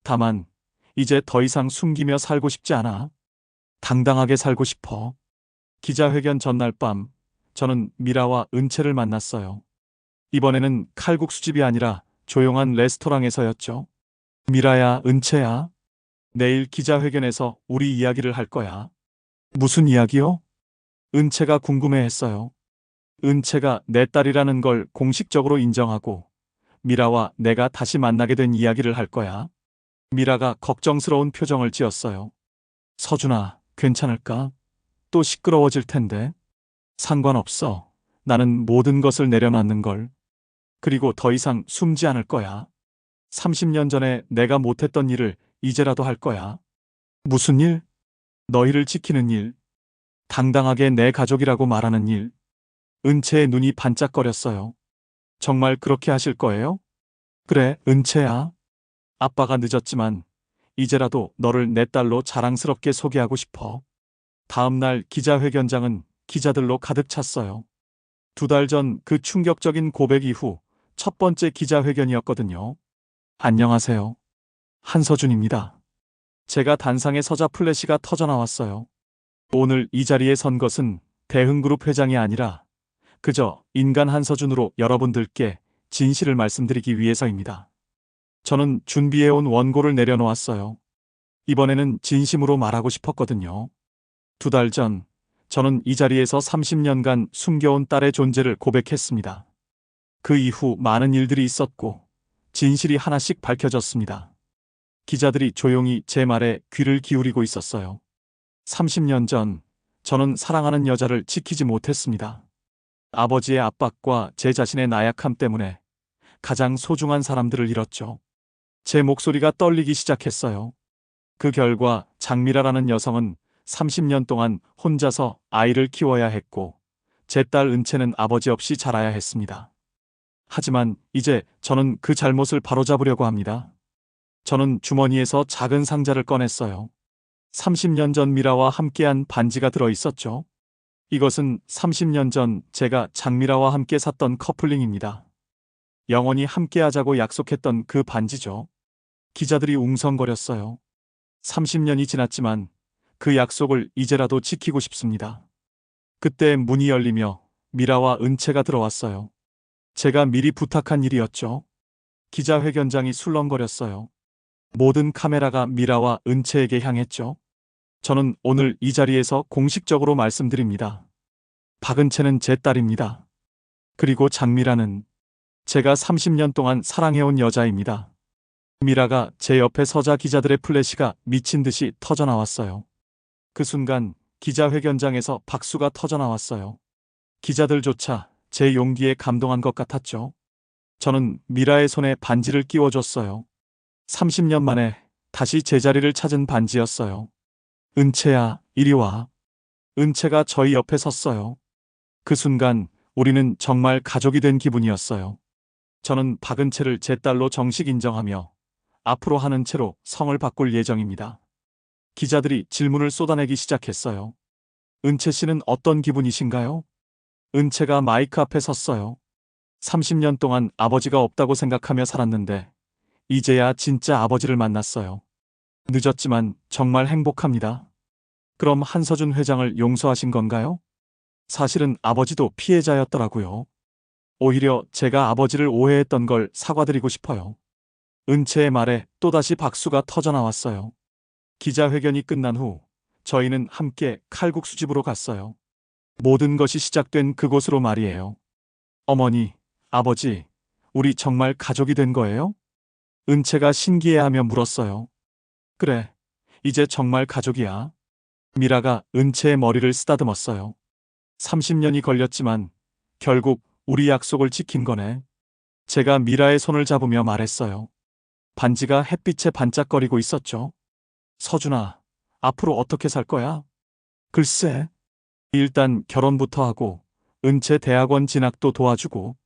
다만 이제 더 이상 숨기며 살고 싶지 않아. 당당하게 살고 싶어. 기자회견 전날 밤 저는 미라와 은채를 만났어요. 이번에는 칼국수집이 아니라 조용한 레스토랑에서였죠. 미라야, 은채야. 내일 기자회견에서 우리 이야기를 할 거야. 무슨 이야기요? 은채가 궁금해했어요. 은채가 내 딸이라는 걸 공식적으로 인정하고 미라와 내가 다시 만나게 된 이야기를 할 거야. 미라가 걱정스러운 표정을 지었어요. 서준아, 괜찮을까? 또 시끄러워질 텐데. 상관없어. 나는 모든 것을 내려놨는 걸. 그리고 더 이상 숨지 않을 거야. 30년 전에 내가 못했던 일을 이제라도 할 거야. 무슨 일? 너희를 지키는 일. 당당하게 내 가족이라고 말하는 일. 은채의 눈이 반짝거렸어요. 정말 그렇게 하실 거예요? 그래, 은채야. 아빠가 늦었지만 이제라도 너를 내 딸로 자랑스럽게 소개하고 싶어. 다음 날 기자회견장은 기자들로 가득 찼어요. 2달 전 그 충격적인 고백 이후 첫 번째 기자회견이었거든요. 안녕하세요. 한서준입니다. 제가 단상에 서자 플래시가 터져나왔어요. 오늘 이 자리에 선 것은 대흥그룹 회장이 아니라 그저 인간 한서준으로 여러분들께 진실을 말씀드리기 위해서입니다. 저는 준비해온 원고를 내려놓았어요. 이번에는 진심으로 말하고 싶었거든요. 2달 전 저는 이 자리에서 30년간 숨겨온 딸의 존재를 고백했습니다. 그 이후 많은 일들이 있었고 진실이 하나씩 밝혀졌습니다. 기자들이 조용히 제 말에 귀를 기울이고 있었어요. 30년 전 저는 사랑하는 여자를 지키지 못했습니다. 아버지의 압박과 제 자신의 나약함 때문에 가장 소중한 사람들을 잃었죠. 제 목소리가 떨리기 시작했어요. 그 결과 장미라라는 여성은 30년 동안 혼자서 아이를 키워야 했고 제 딸 은채는 아버지 없이 자라야 했습니다. 하지만 이제 저는 그 잘못을 바로잡으려고 합니다. 저는 주머니에서 작은 상자를 꺼냈어요. 30년 전 미라와 함께한 반지가 들어 있었죠. 이것은 30년 전 제가 장미라와 함께 샀던 커플링입니다. 영원히 함께하자고 약속했던 그 반지죠. 기자들이 웅성거렸어요. 30년이 지났지만 그 약속을 이제라도 지키고 싶습니다. 그때 문이 열리며 미라와 은채가 들어왔어요. 제가 미리 부탁한 일이었죠. 기자회견장이 술렁거렸어요. 모든 카메라가 미라와 은채에게 향했죠. 저는 오늘 이 자리에서 공식적으로 말씀드립니다. 박은채는 제 딸입니다. 그리고 장미라는 제가 30년 동안 사랑해온 여자입니다. 미라가 제 옆에 서자 기자들의 플래시가 미친 듯이 터져나왔어요. 그 순간 기자회견장에서 박수가 터져나왔어요. 기자들조차 제 용기에 감동한 것 같았죠. 저는 미라의 손에 반지를 끼워줬어요. 30년 만에 다시 제자리를 찾은 반지였어요. 은채야, 이리 와. 은채가 저희 옆에 섰어요. 그 순간 우리는 정말 가족이 된 기분이었어요. 저는 박은채를 제 딸로 정식 인정하며 앞으로 하는 채로 성을 바꿀 예정입니다. 기자들이 질문을 쏟아내기 시작했어요. 은채 씨는 어떤 기분이신가요? 은채가 마이크 앞에 섰어요. 30년 동안 아버지가 없다고 생각하며 살았는데 이제야 진짜 아버지를 만났어요. 늦었지만 정말 행복합니다. 그럼 한서준 회장을 용서하신 건가요? 사실은 아버지도 피해자였더라고요. 오히려 제가 아버지를 오해했던 걸 사과드리고 싶어요. 은채의 말에 또다시 박수가 터져나왔어요. 기자회견이 끝난 후 저희는 함께 칼국수집으로 갔어요. 모든 것이 시작된 그곳으로 말이에요. 어머니, 아버지, 우리 정말 가족이 된 거예요? 은채가 신기해하며 물었어요. 그래, 이제 정말 가족이야. 미라가 은채의 머리를 쓰다듬었어요. 30년이 걸렸지만 결국 우리 약속을 지킨 거네. 제가 미라의 손을 잡으며 말했어요. 반지가 햇빛에 반짝거리고 있었죠. 서준아, 앞으로 어떻게 살 거야? 글쎄, 일단 결혼부터 하고 은채 대학원 진학도 도와주고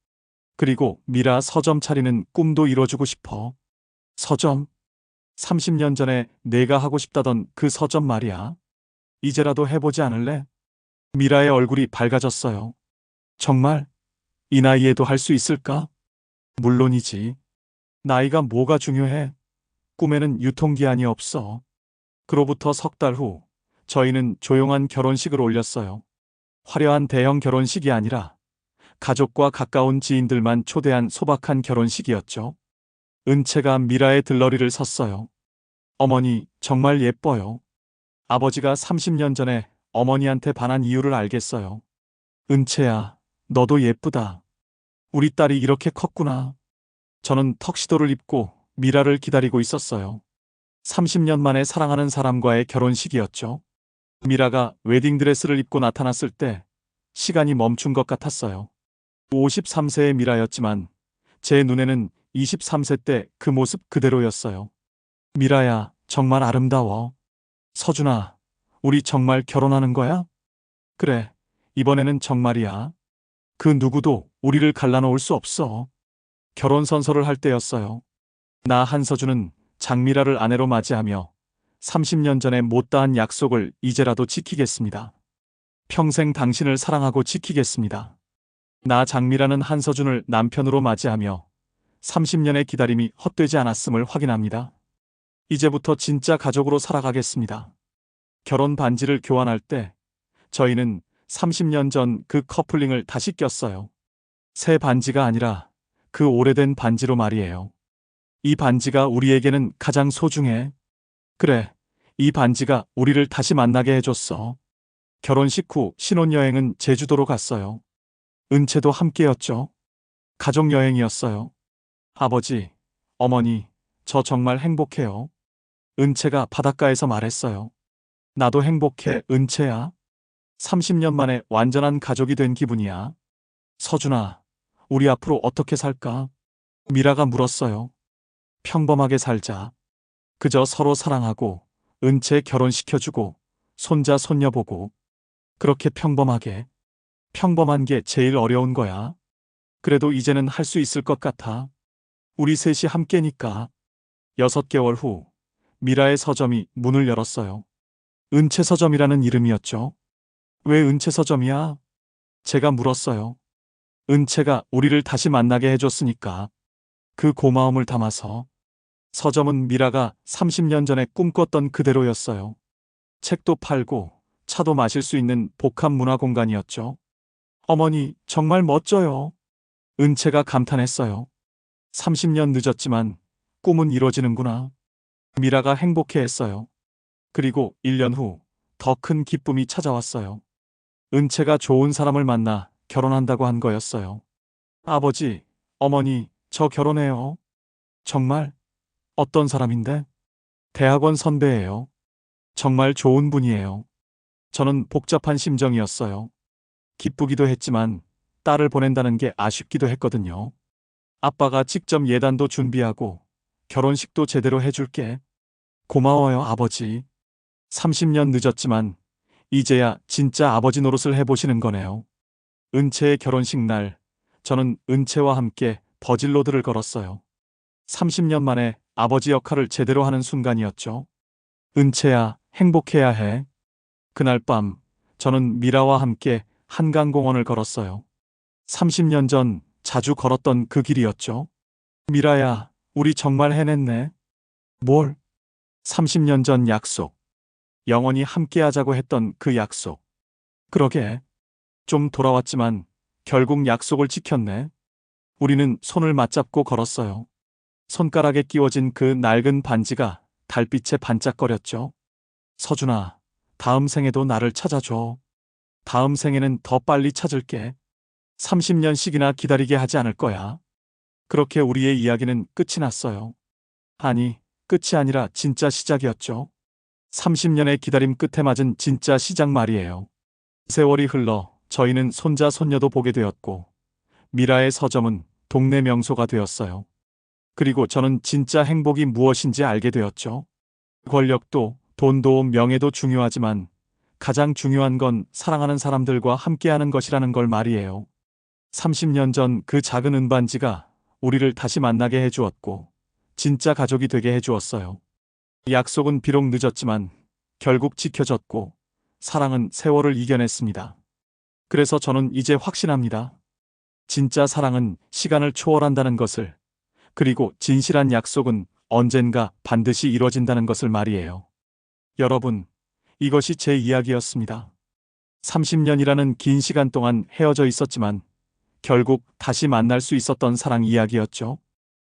그리고 미라 서점 차리는 꿈도 이뤄주고 싶어. 서점? 30년 전에 내가 하고 싶다던 그 서점 말이야. 이제라도 해보지 않을래? 미라의 얼굴이 밝아졌어요. 정말? 이 나이에도 할 수 있을까? 물론이지. 나이가 뭐가 중요해? 꿈에는 유통기한이 없어. 그로부터 석 달 후 저희는 조용한 결혼식을 올렸어요. 화려한 대형 결혼식이 아니라 가족과 가까운 지인들만 초대한 소박한 결혼식이었죠. 은채가 미라의 들러리를 섰어요. 어머니, 정말 예뻐요. 아버지가 30년 전에 어머니한테 반한 이유를 알겠어요. 은채야, 너도 예쁘다. 우리 딸이 이렇게 컸구나. 저는 턱시도를 입고 미라를 기다리고 있었어요. 30년 만에 사랑하는 사람과의 결혼식이었죠. 미라가 웨딩드레스를 입고 나타났을 때 시간이 멈춘 것 같았어요. 53세의 미라였지만 제 눈에는 23세 때 그 모습 그대로였어요. 미라야, 정말 아름다워. 서준아, 우리 정말 결혼하는 거야? 그래, 이번에는 정말이야. 그 누구도 우리를 갈라놓을 수 없어. 결혼 선서를 할 때였어요. 나 한서준은 장미라를 아내로 맞이하며 30년 전에 못다한 약속을 이제라도 지키겠습니다. 평생 당신을 사랑하고 지키겠습니다. 나 장미라는 한서준을 남편으로 맞이하며 30년의 기다림이 헛되지 않았음을 확인합니다. 이제부터 진짜 가족으로 살아가겠습니다. 결혼 반지를 교환할 때 저희는 30년 전 그 커플링을 다시 꼈어요. 새 반지가 아니라 그 오래된 반지로 말이에요. 이 반지가 우리에게는 가장 소중해. 그래, 이 반지가 우리를 다시 만나게 해줬어. 결혼식 후 신혼여행은 제주도로 갔어요. 은채도 함께였죠. 가족여행이었어요. 아버지, 어머니, 저 정말 행복해요. 은채가 바닷가에서 말했어요. 나도 행복해, 은채야. 30년 만에 완전한 가족이 된 기분이야. 서준아, 우리 앞으로 어떻게 살까? 미라가 물었어요. 평범하게 살자. 그저 서로 사랑하고 은채 결혼시켜주고 손자 손녀 보고 그렇게 평범하게. 평범한 게 제일 어려운 거야. 그래도 이제는 할 수 있을 것 같아. 우리 셋이 함께니까. 6개월 후 미라의 서점이 문을 열었어요. 은채 서점이라는 이름이었죠. 왜 은채 서점이야? 제가 물었어요. 은채가 우리를 다시 만나게 해줬으니까. 그 고마움을 담아서. 서점은 미라가 30년 전에 꿈꿨던 그대로였어요. 책도 팔고 차도 마실 수 있는 복합 문화 공간이었죠. 어머니, 정말 멋져요. 은채가 감탄했어요. 30년 늦었지만 꿈은 이뤄지는구나. 미라가 행복해했어요. 그리고 1년 후 더 큰 기쁨이 찾아왔어요. 은채가 좋은 사람을 만나 결혼한다고 한 거였어요. 아버지, 어머니, 저 결혼해요. 정말? 어떤 사람인데? 대학원 선배예요. 정말 좋은 분이에요. 저는 복잡한 심정이었어요. 기쁘기도 했지만 딸을 보낸다는 게 아쉽기도 했거든요. 아빠가 직접 예단도 준비하고 결혼식도 제대로 해줄게. 고마워요, 아버지. 30년 늦었지만 이제야 진짜 아버지 노릇을 해보시는 거네요. 은채의 결혼식 날, 저는 은채와 함께 버질로드를 걸었어요. 30년 만에 아버지 역할을 제대로 하는 순간이었죠. 은채야, 행복해야 해. 그날 밤, 저는 미라와 함께 한강공원을 걸었어요. 30년 전 자주 걸었던 그 길이었죠. 미라야, 우리 정말 해냈네. 뭘? 30년 전 약속. 영원히 함께 하자고 했던 그 약속. 그러게. 좀 돌아왔지만 결국 약속을 지켰네. 우리는 손을 맞잡고 걸었어요. 손가락에 끼워진 그 낡은 반지가 달빛에 반짝거렸죠. 서준아, 다음 생에도 나를 찾아줘. 다음 생에는 더 빨리 찾을게. 30년씩이나 기다리게 하지 않을 거야. 그렇게 우리의 이야기는 끝이 났어요. 아니, 끝이 아니라 진짜 시작이었죠. 30년의 기다림 끝에 맞은 진짜 시작 말이에요. 세월이 흘러 저희는 손자 손녀도 보게 되었고 미라의 서점은 동네 명소가 되었어요. 그리고 저는 진짜 행복이 무엇인지 알게 되었죠. 권력도 돈도 명예도 중요하지만 가장 중요한 건 사랑하는 사람들과 함께하는 것이라는 걸 말이에요. 30년 전 그 작은 은반지가 우리를 다시 만나게 해주었고 진짜 가족이 되게 해주었어요. 약속은 비록 늦었지만 결국 지켜졌고 사랑은 세월을 이겨냈습니다. 그래서 저는 이제 확신합니다. 진짜 사랑은 시간을 초월한다는 것을, 그리고 진실한 약속은 언젠가 반드시 이루어진다는 것을 말이에요. 여러분, 이것이 제 이야기였습니다. 30년이라는 긴 시간 동안 헤어져 있었지만 결국 다시 만날 수 있었던 사랑 이야기였죠.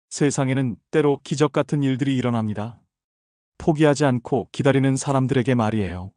세상에는 때로 기적 같은 일들이 일어납니다. 포기하지 않고 기다리는 사람들에게 말이에요.